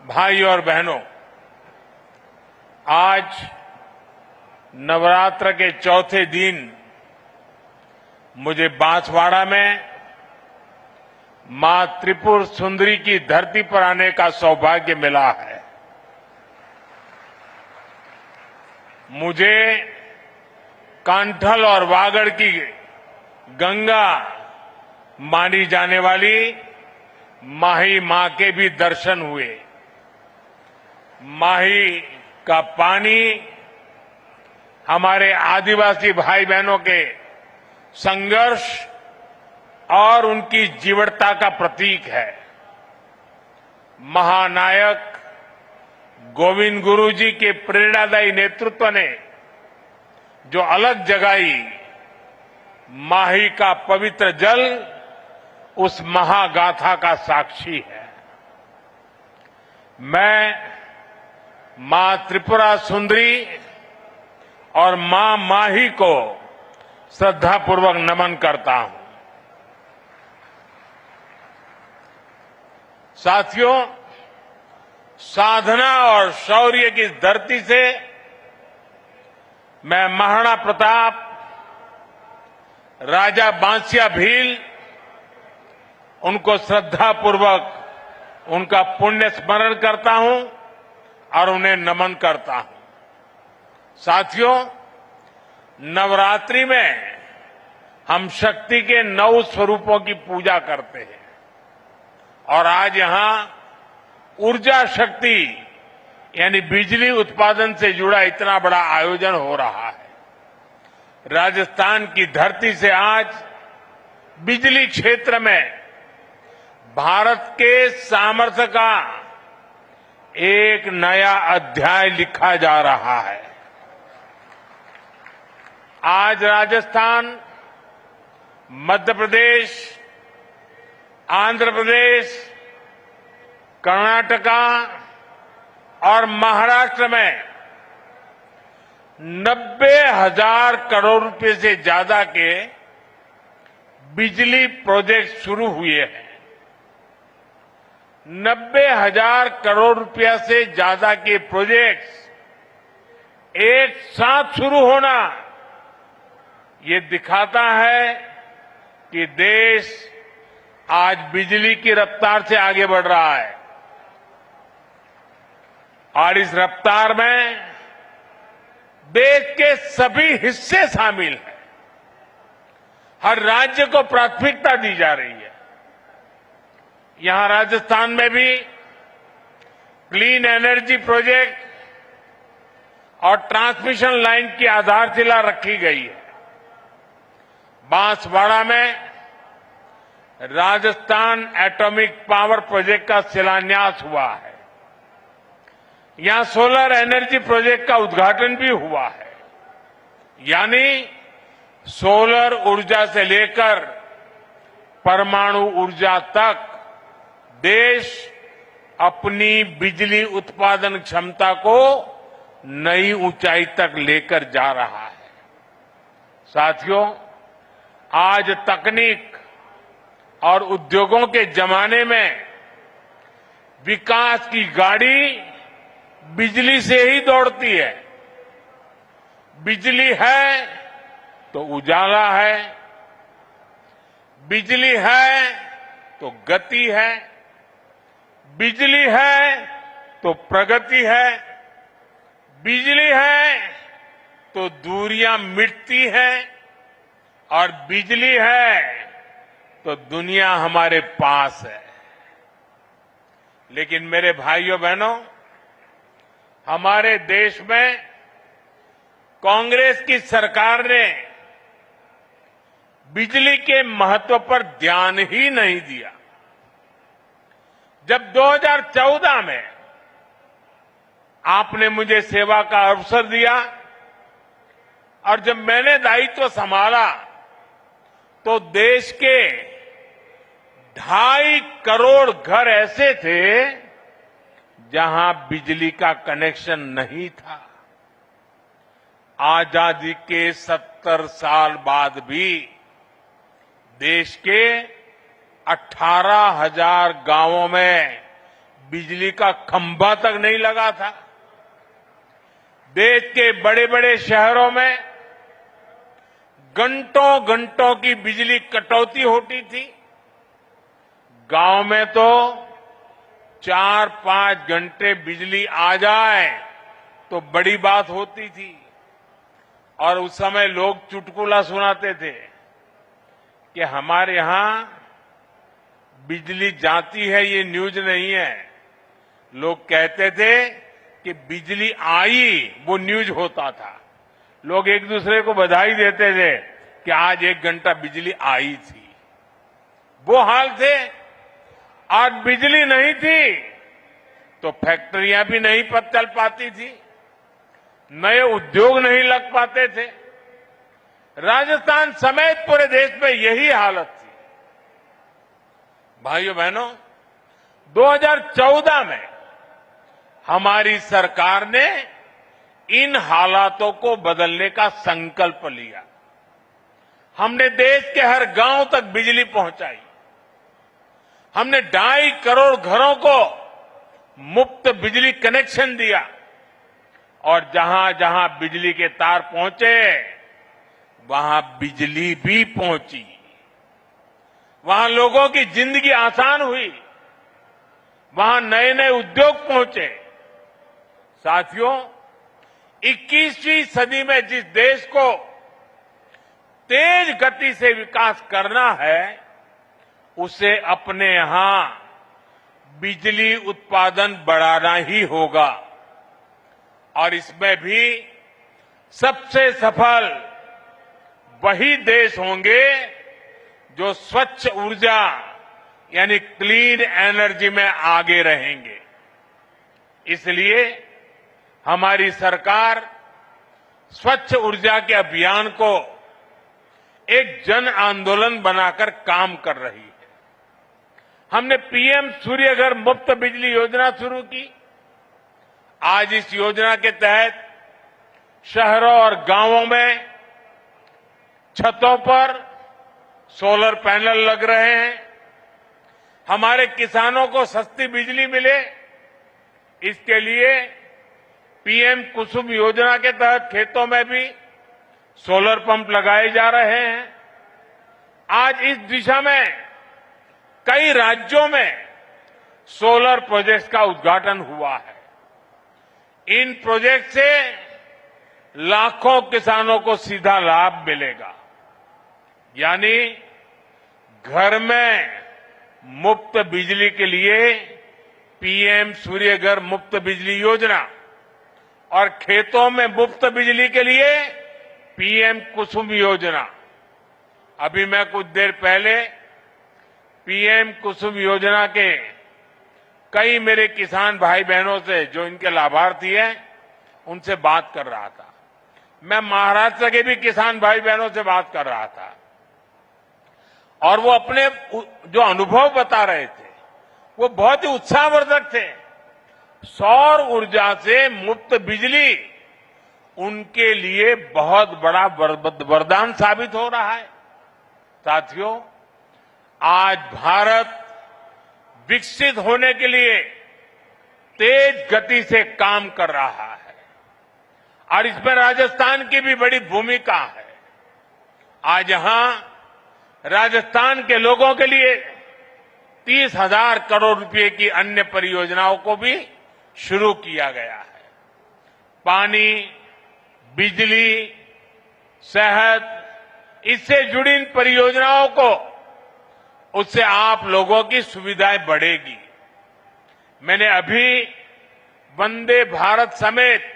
भाई और बहनों, आज नवरात्र के चौथे दिन मुझे बांसवाड़ा में मां त्रिपुर सुंदरी की धरती पर आने का सौभाग्य मिला है। मुझे कांठल और वागड़ की गंगा मानी जाने वाली माही मां के भी दर्शन हुए। माही का पानी हमारे आदिवासी भाई बहनों के संघर्ष और उनकी जीवटता का प्रतीक है। महानायक गोविंद गुरु जी के प्रेरणादायी नेतृत्व ने जो अलग जगाई, माही का पवित्र जल उस महागाथा का साक्षी है। मैं मां त्रिपुरा सुंदरी और मां माही को श्रद्धापूर्वक नमन करता हूं। साथियों, साधना और शौर्य की धरती से मैं महाराणा प्रताप, राजा बांसिया भील, उनको श्रद्धापूर्वक उनका पुण्य स्मरण करता हूं और उन्हें नमन करता हूं। साथियों, नवरात्रि में हम शक्ति के 9 स्वरूपों की पूजा करते हैं और आज यहां ऊर्जा शक्ति यानी बिजली उत्पादन से जुड़ा इतना बड़ा आयोजन हो रहा है। राजस्थान की धरती से आज बिजली क्षेत्र में भारत के सामर्थ्य का एक नया अध्याय लिखा जा रहा है। आज राजस्थान, मध्य प्रदेश, आंध्र प्रदेश, कर्नाटका और महाराष्ट्र में 90,000 करोड़ रुपए से ज्यादा के बिजली प्रोजेक्ट शुरू हुए हैं। 90,000 करोड़ रुपया से ज्यादा के प्रोजेक्ट्स एक साथ शुरू होना ये दिखाता है कि देश आज बिजली की रफ्तार से आगे बढ़ रहा है और इस रफ्तार में देश के सभी हिस्से शामिल हैं। हर राज्य को प्राथमिकता दी जा रही है। यहां राजस्थान में भी क्लीन एनर्जी प्रोजेक्ट और ट्रांसमिशन लाइन की आधारशिला रखी गई है। बांसवाड़ा में राजस्थान एटॉमिक पावर प्रोजेक्ट का शिलान्यास हुआ है। यहां सोलर एनर्जी प्रोजेक्ट का उद्घाटन भी हुआ है। यानी सोलर ऊर्जा से लेकर परमाणु ऊर्जा तक देश अपनी बिजली उत्पादन क्षमता को नई ऊंचाई तक लेकर जा रहा है। साथियों, आज तकनीक और उद्योगों के जमाने में विकास की गाड़ी बिजली से ही दौड़ती है। बिजली है तो उजाला है, बिजली है तो गति है, बिजली है तो प्रगति है, बिजली है तो दूरियां मिटती हैं और बिजली है तो दुनिया हमारे पास है। लेकिन मेरे भाइयों बहनों, हमारे देश में कांग्रेस की सरकार ने बिजली के महत्व पर ध्यान ही नहीं दिया। जब 2014 में आपने मुझे सेवा का अवसर दिया और जब मैंने दायित्व संभाला तो देश के 2.5 करोड़ घर ऐसे थे जहां बिजली का कनेक्शन नहीं था। आजादी के 70 साल बाद भी देश के 18,000 गांवों में बिजली का खंभा तक नहीं लगा था। देश के बड़े बड़े शहरों में घंटों घंटों की बिजली कटौती होती थी। गांव में तो 4-5 घंटे बिजली आ जाए तो बड़ी बात होती थी और उस समय लोग चुटकुला सुनाते थे कि हमारे यहां बिजली जाती है, ये न्यूज नहीं है। लोग कहते थे कि बिजली आई, वो न्यूज होता था। लोग एक दूसरे को बधाई देते थे कि आज 1 घंटा बिजली आई थी। वो हाल थे। आज बिजली नहीं थी तो फैक्ट्रियां भी नहीं चल पाती थी, नए उद्योग नहीं लग पाते थे। राजस्थान समेत पूरे देश में यही हालत थी। भाइयों बहनों, 2014 में हमारी सरकार ने इन हालातों को बदलने का संकल्प लिया। हमने देश के हर गांव तक बिजली पहुंचाई। हमने 2.5 करोड़ घरों को मुफ्त बिजली कनेक्शन दिया और जहां जहां बिजली के तार पहुंचे वहां बिजली भी पहुंची। वहां लोगों की जिंदगी आसान हुई, वहां नए नए उद्योग पहुंचे। साथियों, 21वीं सदी में जिस देश को तेज गति से विकास करना है उसे अपने यहां बिजली उत्पादन बढ़ाना ही होगा और इसमें भी सबसे सफल वही देश होंगे जो स्वच्छ ऊर्जा यानी क्लीन एनर्जी में आगे रहेंगे। इसलिए हमारी सरकार स्वच्छ ऊर्जा के अभियान को एक जन आंदोलन बनाकर काम कर रही है। हमने पीएम सूर्यघर मुफ्त बिजली योजना शुरू की। आज इस योजना के तहत शहरों और गांवों में छतों पर सोलर पैनल लग रहे हैं। हमारे किसानों को सस्ती बिजली मिले, इसके लिए पीएम कुसुम योजना के तहत खेतों में भी सोलर पंप लगाए जा रहे हैं। आज इस दिशा में कई राज्यों में सोलर प्रोजेक्ट्स का उद्घाटन हुआ है। इन प्रोजेक्ट से लाखों किसानों को सीधा लाभ मिलेगा, यानी घर में मुफ्त बिजली के लिए पीएम सूर्यघर मुफ्त बिजली योजना और खेतों में मुफ्त बिजली के लिए पीएम कुसुम योजना। अभी मैं कुछ देर पहले पीएम कुसुम योजना के कई मेरे किसान भाई बहनों से जो इनके लाभार्थी हैं उनसे बात कर रहा था। मैं महाराष्ट्र के भी किसान भाई बहनों से बात कर रहा था और वो अपने जो अनुभव बता रहे थे वो बहुत ही उत्साहवर्धक थे। सौर ऊर्जा से मुफ्त बिजली उनके लिए बहुत बड़ा वरदान साबित हो रहा है। साथियों, आज भारत विकसित होने के लिए तेज गति से काम कर रहा है और इसमें राजस्थान की भी बड़ी भूमिका है। आज यहां राजस्थान के लोगों के लिए 30,000 करोड़ रुपए की अन्य परियोजनाओं को भी शुरू किया गया है। पानी, बिजली, सेहत, इससे जुड़ी इन परियोजनाओं को उससे आप लोगों की सुविधाएं बढ़ेगी। मैंने अभी वंदे भारत समेत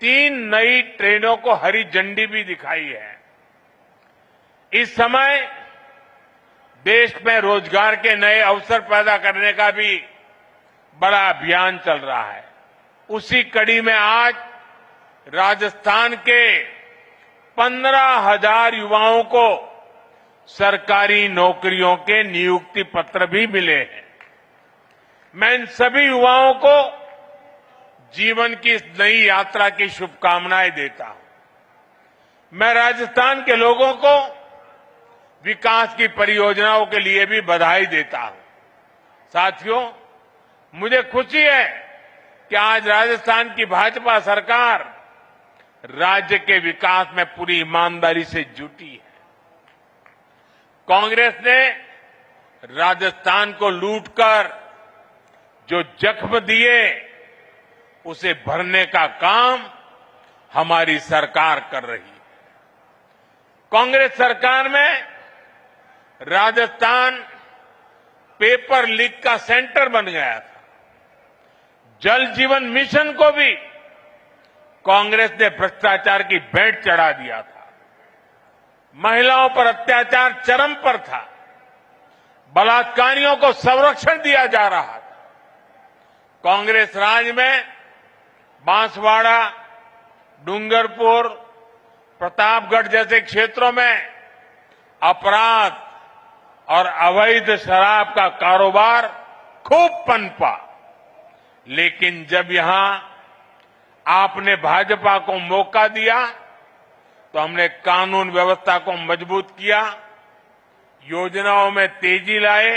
3 नई ट्रेनों को हरी झंडी भी दिखाई है। इस समय देश में रोजगार के नए अवसर पैदा करने का भी बड़ा अभियान चल रहा है। उसी कड़ी में आज राजस्थान के 15,000 युवाओं को सरकारी नौकरियों के नियुक्ति पत्र भी मिले हैं। मैं इन सभी युवाओं को जीवन की इस नई यात्रा की शुभकामनाएं देता हूं। मैं राजस्थान के लोगों को विकास की परियोजनाओं के लिए भी बधाई देता हूं। साथियों, मुझे खुशी है कि आज राजस्थान की भाजपा सरकार राज्य के विकास में पूरी ईमानदारी से जुटी है। कांग्रेस ने राजस्थान को लूटकर जो जख्म दिए उसे भरने का काम हमारी सरकार कर रही है। कांग्रेस सरकार में राजस्थान पेपर लीक का सेंटर बन गया था। जल जीवन मिशन को भी कांग्रेस ने भ्रष्टाचार की भेंट चढ़ा दिया था। महिलाओं पर अत्याचार चरम पर था। बलात्कारियों को संरक्षण दिया जा रहा था। कांग्रेस राज में बांसवाड़ा, डूंगरपुर, प्रतापगढ़ जैसे क्षेत्रों में अपराध और अवैध शराब का कारोबार खूब पनपा। लेकिन जब यहां आपने भाजपा को मौका दिया तो हमने कानून व्यवस्था को मजबूत किया, योजनाओं में तेजी लाए।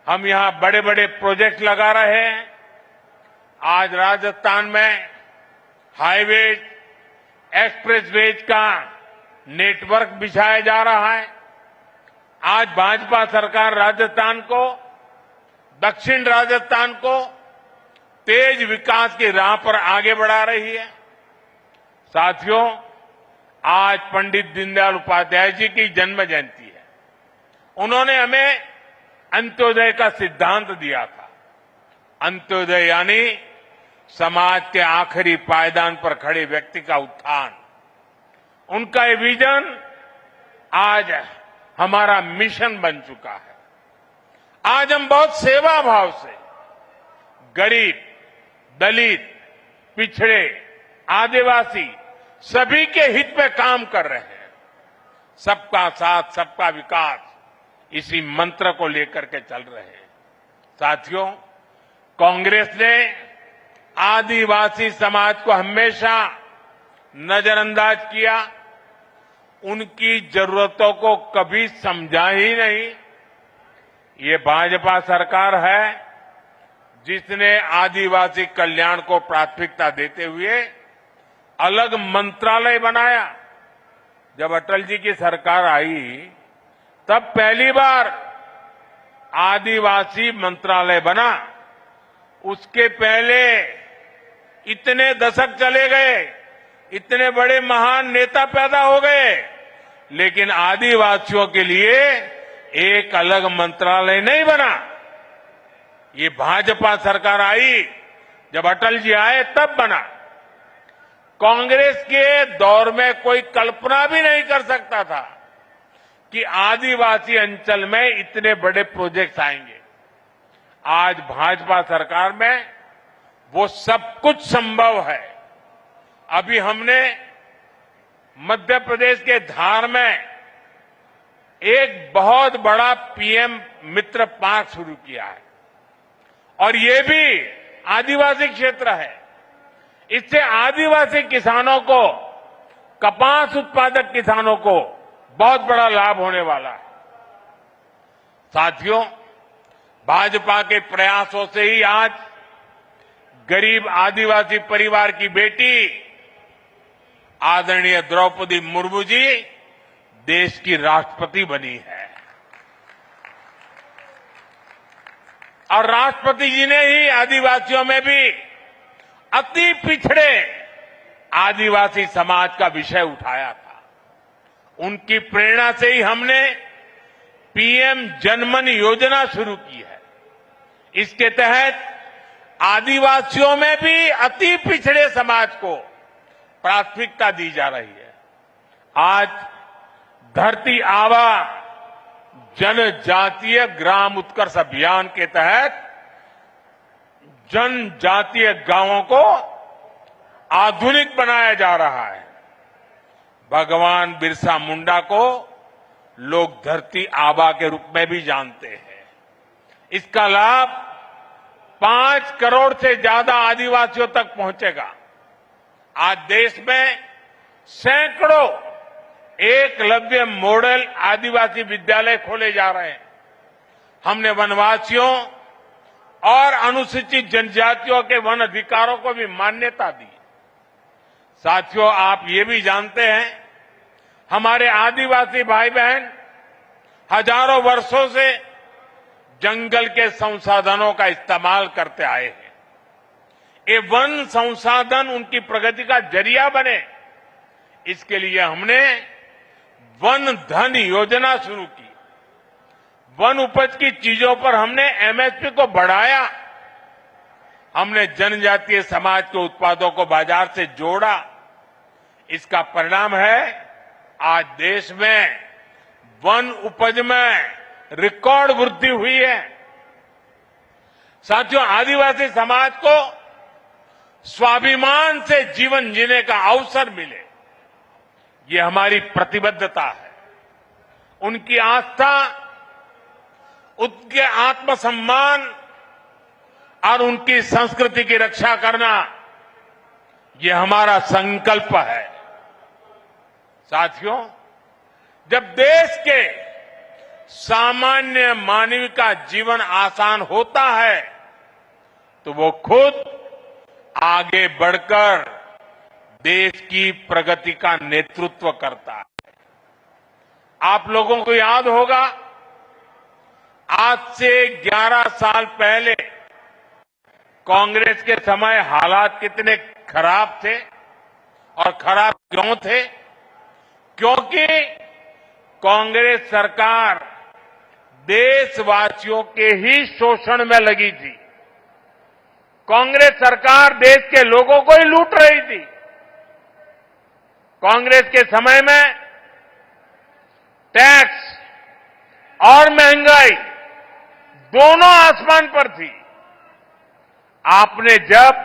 हम यहां बड़े बड़े प्रोजेक्ट लगा रहे हैं। आज राजस्थान में हाईवेज, एक्सप्रेसवेज का नेटवर्क बिछाया जा रहा है। आज भाजपा सरकार राजस्थान को, दक्षिण राजस्थान को तेज विकास की राह पर आगे बढ़ा रही है। साथियों, आज पंडित दीनदयाल उपाध्याय जी की जन्म जयंती है। उन्होंने हमें अंत्योदय का सिद्धांत दिया था। अंत्योदय यानी समाज के आखिरी पायदान पर खड़े व्यक्ति का उत्थान। उनका ये विजन आज हमारा मिशन बन चुका है। आज हम बहुत सेवा भाव से गरीब, दलित, पिछड़े, आदिवासी सभी के हित में काम कर रहे हैं। सबका साथ, सबका विकास, इसी मंत्र को लेकर के चल रहे हैं। साथियों, कांग्रेस ने आदिवासी समाज को हमेशा नजरअंदाज किया। उनकी जरूरतों को कभी समझा ही नहीं। ये भाजपा सरकार है जिसने आदिवासी कल्याण को प्राथमिकता देते हुए अलग मंत्रालय बनाया। जब अटल जी की सरकार आई तब पहली बार आदिवासी मंत्रालय बना। उसके पहले इतने दशक चले गए, इतने बड़े महान नेता पैदा हो गए, लेकिन आदिवासियों के लिए एक अलग मंत्रालय नहीं बना। ये भाजपा सरकार आई, जब अटल जी आए तब बना। कांग्रेस के दौर में कोई कल्पना भी नहीं कर सकता था कि आदिवासी अंचल में इतने बड़े प्रोजेक्ट्स आएंगे। आज भाजपा सरकार में वो सब कुछ संभव है। अभी हमने मध्य प्रदेश के धार में एक बहुत बड़ा पीएम मित्र पार्क शुरू किया है और ये भी आदिवासी क्षेत्र है। इससे आदिवासी किसानों को, कपास उत्पादक किसानों को बहुत बड़ा लाभ होने वाला है। साथियों, भाजपा के प्रयासों से ही आज गरीब आदिवासी परिवार की बेटी आदरणीय द्रौपदी मुर्मू जी देश की राष्ट्रपति बनी है। और राष्ट्रपति जी ने ही आदिवासियों में भी अति पिछड़े आदिवासी समाज का विषय उठाया था। उनकी प्रेरणा से ही हमने पीएम जनमन योजना शुरू की है। इसके तहत आदिवासियों में भी अति पिछड़े समाज को प्राथमिकता दी जा रही है। आज धरती आबा जनजातीय ग्राम उत्कर्ष अभियान के तहत जनजातीय गांवों को आधुनिक बनाया जा रहा है। भगवान बिरसा मुंडा को लोग धरती आबा के रूप में भी जानते हैं। इसका लाभ 5 करोड़ से ज्यादा आदिवासियों तक पहुंचेगा। आज देश में सैकड़ों एकलव्य मॉडल आदिवासी विद्यालय खोले जा रहे हैं। हमने वनवासियों और अनुसूचित जनजातियों के वन अधिकारों को भी मान्यता दी। साथियों, आप ये भी जानते हैं, हमारे आदिवासी भाई बहन हजारों वर्षों से जंगल के संसाधनों का इस्तेमाल करते आए हैं। ये वन संसाधन उनकी प्रगति का जरिया बने, इसके लिए हमने वन धन योजना शुरू की। वन उपज की चीजों पर हमने एमएसपी को बढ़ाया। हमने जनजातीय समाज के उत्पादों को बाजार से जोड़ा। इसका परिणाम है आज देश में वन उपज में रिकॉर्ड वृद्धि हुई है। साथियों, आदिवासी समाज को स्वाभिमान से जीवन जीने का अवसर मिले, ये हमारी प्रतिबद्धता है। उनकी आस्था, उनके आत्मसम्मान और उनकी संस्कृति की रक्षा करना, ये हमारा संकल्प है। साथियों, जब देश के सामान्य मानव का जीवन आसान होता है तो वो खुद आगे बढ़कर देश की प्रगति का नेतृत्व करता है। आप लोगों को याद होगा, आज से 11 साल पहले कांग्रेस के समय हालात कितने खराब थे। और खराब क्यों थे? क्योंकि कांग्रेस सरकार देशवासियों के ही शोषण में लगी थी। कांग्रेस सरकार देश के लोगों को ही लूट रही थी। कांग्रेस के समय में टैक्स और महंगाई दोनों आसमान पर थी। आपने जब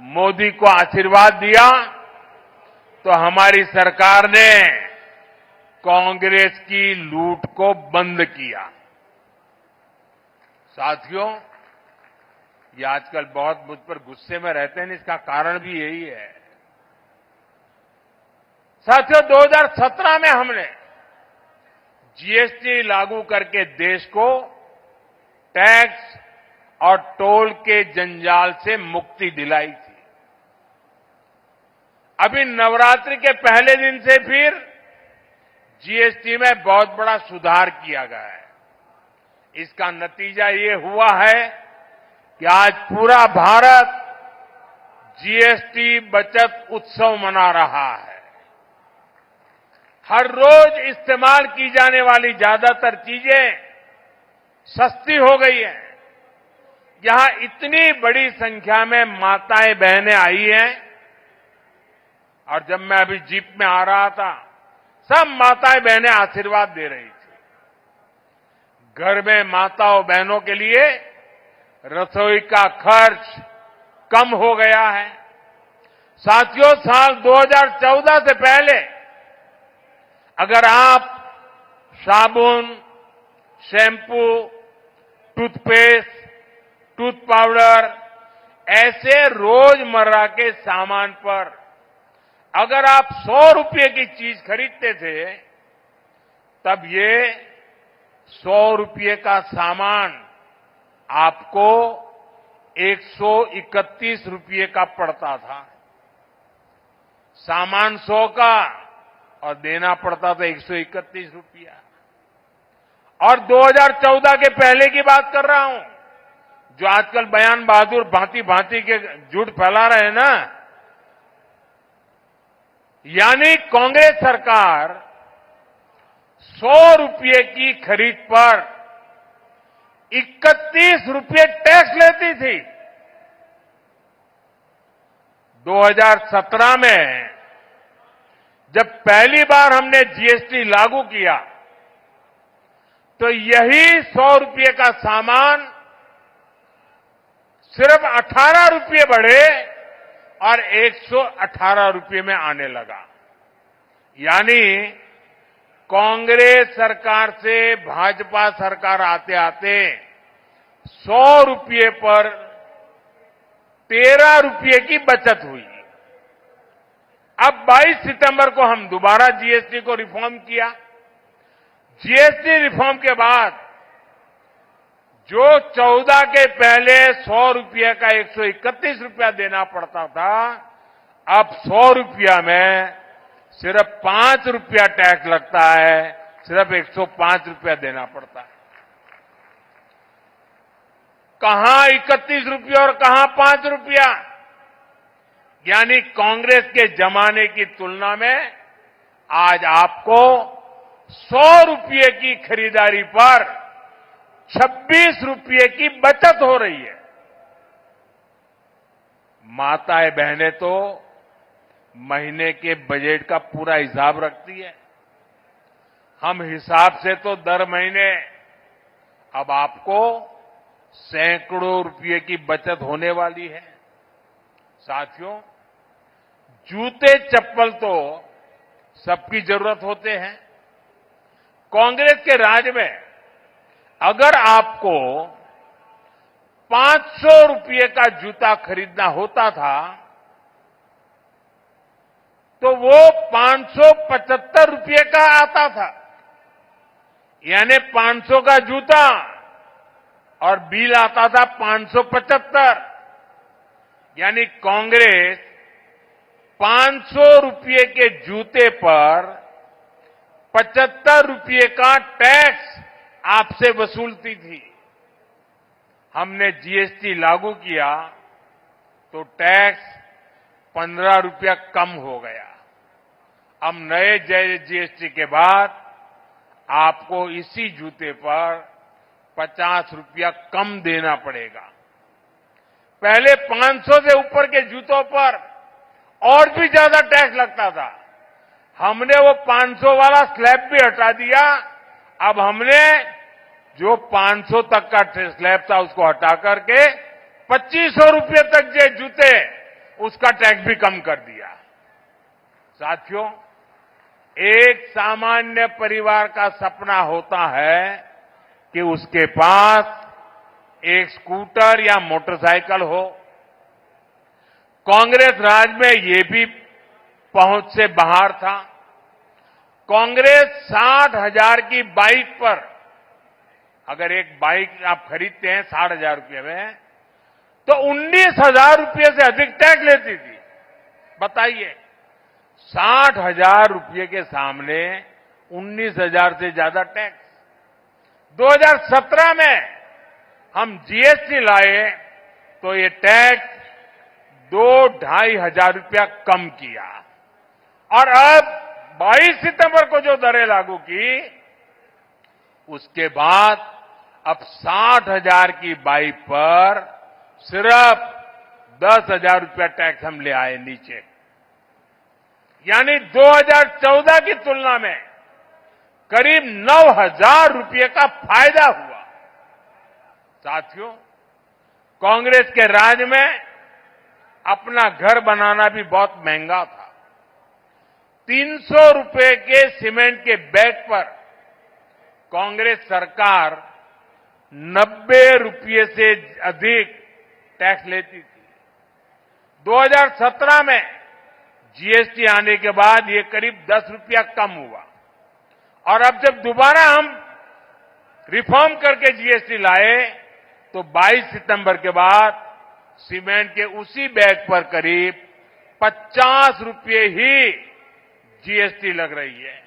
मोदी को आशीर्वाद दिया तो हमारी सरकार ने कांग्रेस की लूट को बंद किया। साथियों, ये आजकल बहुत मुझ पर गुस्से में रहते हैं, इसका कारण भी यही है। साथियों, 2017 में हमने जीएसटी लागू करके देश को टैक्स और टोल के जंजाल से मुक्ति दिलाई थी। अभी नवरात्रि के पहले दिन से फिर जीएसटी में बहुत बड़ा सुधार किया गया है। इसका नतीजा ये हुआ है कि आज पूरा भारत जीएसटी बचत उत्सव मना रहा है। हर रोज इस्तेमाल की जाने वाली ज्यादातर चीजें सस्ती हो गई हैं। यहां इतनी बड़ी संख्या में माताएं बहनें आई हैं, और जब मैं अभी जीप में आ रहा था, सब माताएं बहनें आशीर्वाद दे रही थी। घर में माताओं बहनों के लिए रसोई का खर्च कम हो गया है। साथियों, साल 2014 से पहले अगर आप साबुन, शैम्पू, टूथपेस्ट, टूथ पाउडर ऐसे रोजमर्रा के सामान पर अगर आप 100 रुपये की चीज खरीदते थे, तब ये 100 रुपये का सामान आपको 131 रुपये का पड़ता था। सामान 100 का और देना पड़ता था 131 रुपया। और 2014 के पहले की बात कर रहा हूं, जो आजकल बयान बहादुर भांति भांति के झूठ फैला रहे हैं ना, यानी कांग्रेस सरकार 100 रुपये की खरीद पर 31 रुपये टैक्स लेती थी। 2017 में जब पहली बार हमने जीएसटी लागू किया तो यही 100 रुपये का सामान सिर्फ 18 रुपये बढ़े और 118 रुपये में आने लगा। यानी कांग्रेस सरकार से भाजपा सरकार आते आते 100 रुपये पर 13 रुपये की बचत हुई। अब 22 सितंबर को हम दोबारा जीएसटी को रिफॉर्म किया। जीएसटी रिफॉर्म के बाद जो 14 के पहले 100 रुपये का 131 रुपया देना पड़ता था, अब 100 रुपया में सिर्फ 5 रुपया टैक्स लगता है, सिर्फ 105 रुपया देना पड़ता है। कहां 31 रुपया और कहां 5 रुपया। यानी कांग्रेस के जमाने की तुलना में आज आपको 100 रुपये की खरीदारी पर 26 रुपये की बचत हो रही है। माताएं बहनें तो महीने के बजट का पूरा हिसाब रखती है। हम हिसाब से तो दर महीने अब आपको सैकड़ों रुपये की बचत होने वाली है। साथियों, जूते चप्पल तो सबकी जरूरत होते हैं। कांग्रेस के राज में अगर आपको 500 रुपये का जूता खरीदना होता था तो वो 575 रुपये का आता था। यानी 500 का जूता और बिल आता था 575। यानी कांग्रेस 500 रुपये के जूते पर 75 रुपये का टैक्स आपसे वसूलती थी। हमने जीएसटी लागू किया तो टैक्स 15 रुपया कम हो गया। अब नए जीएसटी के बाद आपको इसी जूते पर 50 रुपया कम देना पड़ेगा। पहले 500 से ऊपर के जूतों पर और भी ज्यादा टैक्स लगता था। हमने वो 500 वाला स्लैब भी हटा दिया। अब हमने जो 500 तक का स्लैब था उसको हटा करके 2500 रुपये तक जो जूते उसका टैक्स भी कम कर दिया। साथियों, एक सामान्य परिवार का सपना होता है कि उसके पास एक स्कूटर या मोटरसाइकिल हो। कांग्रेस राज में ये भी पहुंच से बाहर था। कांग्रेस 60,000 की बाइक पर, अगर एक बाइक आप खरीदते हैं 60,000 रुपये में, तो 19,000 रुपये से अधिक टैक्स लेती थी। बताइए, 60,000 रुपये के सामने 19,000 से ज्यादा टैक्स। 2017 में हम जीएसटी लाए तो ये टैक्स 2-2.5 हजार रुपया कम किया। और अब 22 सितंबर को जो दरें लागू की, उसके बाद अब 60,000 की बाइक पर सिर्फ 10,000 रुपया टैक्स हम ले आए नीचे। यानी 2014 की तुलना में करीब 9,000 रुपये का फायदा हुआ। साथियों, कांग्रेस के राज में अपना घर बनाना भी बहुत महंगा था। 300 रुपये के सीमेंट के बैग पर कांग्रेस सरकार 90 रुपये से अधिक टैक्स लेती थी। 2017 में जीएसटी आने के बाद ये करीब 10 रुपया कम हुआ। और अब जब दोबारा हम रिफॉर्म करके जीएसटी लाए तो 22 सितंबर के बाद सीमेंट के उसी बैग पर करीब 50 रुपये ही जीएसटी लग रही है।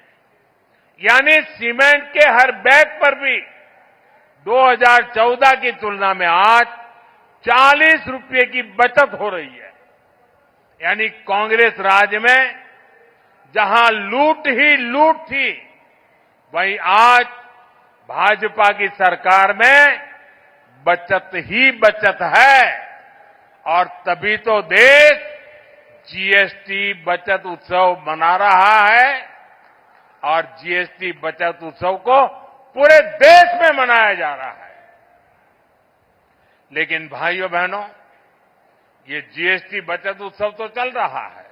यानी सीमेंट के हर बैग पर भी 2014 की तुलना में आज 40 रुपये की बचत हो रही है। यानी कांग्रेस राज में जहां लूट ही लूट थी, वहीं आज भाजपा की सरकार में बचत ही बचत है। और तभी तो देश जीएसटी बचत उत्सव मना रहा है और जीएसटी बचत उत्सव को पूरे देश में मनाया जा रहा है। लेकिन भाइयों बहनों, ये जीएसटी बचत उत्सव तो चल रहा है,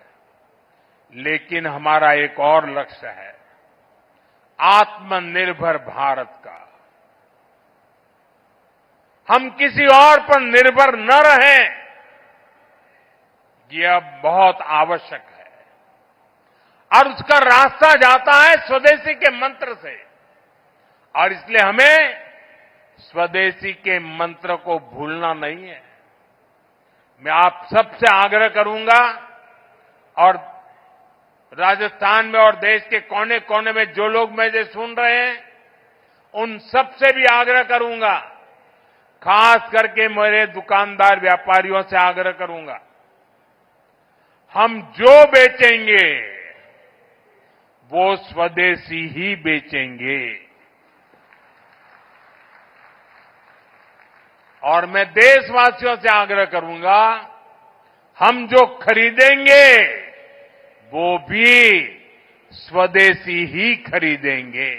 लेकिन हमारा एक और लक्ष्य है, आत्मनिर्भर भारत का। हम किसी और पर निर्भर न रहें, ये अब बहुत आवश्यक है। और उसका रास्ता जाता है स्वदेशी के मंत्र से, और इसलिए हमें स्वदेशी के मंत्र को भूलना नहीं है। मैं आप सबसे आग्रह करूंगा, और राजस्थान में और देश के कोने कोने में जो लोग मुझे सुन रहे हैं, उन सबसे भी आग्रह करूंगा, खास करके मेरे दुकानदार व्यापारियों से आग्रह करूंगा, हम जो बेचेंगे वो स्वदेशी ही बेचेंगे। और मैं देशवासियों से आग्रह करूंगा, हम जो खरीदेंगे वो भी स्वदेशी ही खरीदेंगे।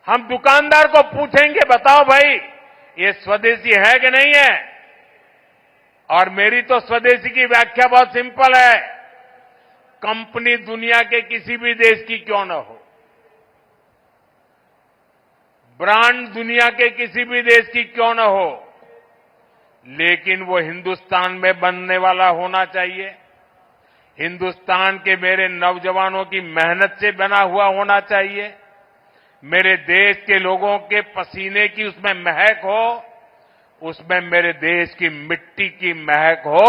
हम दुकानदार को पूछेंगे, बताओ भाई ये स्वदेशी है कि नहीं है? और मेरी तो स्वदेशी की व्याख्या बहुत सिंपल है, कंपनी दुनिया के किसी भी देश की क्यों न हो, ब्रांड दुनिया के किसी भी देश की क्यों न हो, लेकिन वो हिंदुस्तान में बनने वाला होना चाहिए, हिंदुस्तान के मेरे नौजवानों की मेहनत से बना हुआ होना चाहिए, मेरे देश के लोगों के पसीने की उसमें महक हो, उसमें मेरे देश की मिट्टी की महक हो।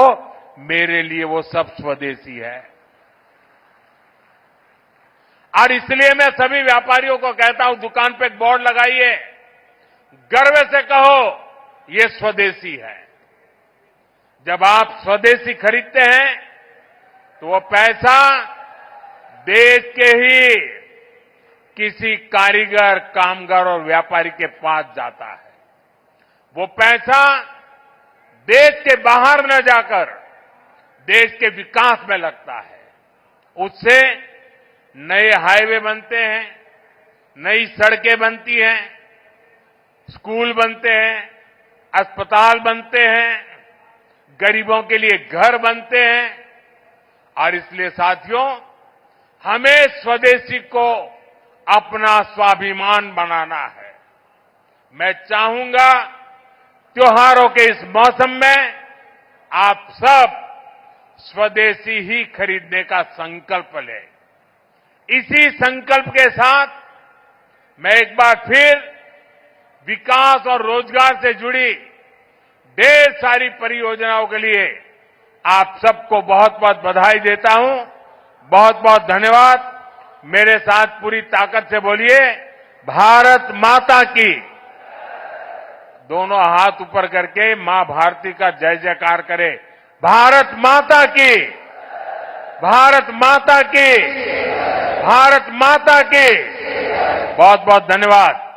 मेरे लिए वो सब स्वदेशी है। और इसलिए मैं सभी व्यापारियों को कहता हूं, दुकान पे एक बोर्ड लगाइए, गर्व से कहो ये स्वदेशी है। जब आप स्वदेशी खरीदते हैं तो वो पैसा देश के ही किसी कारीगर, कामगार और व्यापारी के पास जाता है। वो पैसा देश के बाहर न जाकर देश के विकास में लगता है। उससे नए हाईवे बनते हैं, नई सड़कें बनती हैं, स्कूल बनते हैं, अस्पताल बनते हैं, गरीबों के लिए घर बनते हैं। और इसलिए साथियों, हमें स्वदेशी को अपना स्वाभिमान बनाना है। मैं चाहूंगा त्योहारों के इस मौसम में आप सब स्वदेशी ही खरीदने का संकल्प लें। इसी संकल्प के साथ मैं एक बार फिर विकास और रोजगार से जुड़ी ढेर सारी परियोजनाओं के लिए आप सबको बहुत बहुत बधाई देता हूं। बहुत बहुत धन्यवाद। मेरे साथ पूरी ताकत से बोलिए, भारत माता की। दोनों हाथ ऊपर करके मां भारती का जय जयकार करें। भारत माता की, भारत माता की, भारत माता की। बहुत बहुत धन्यवाद।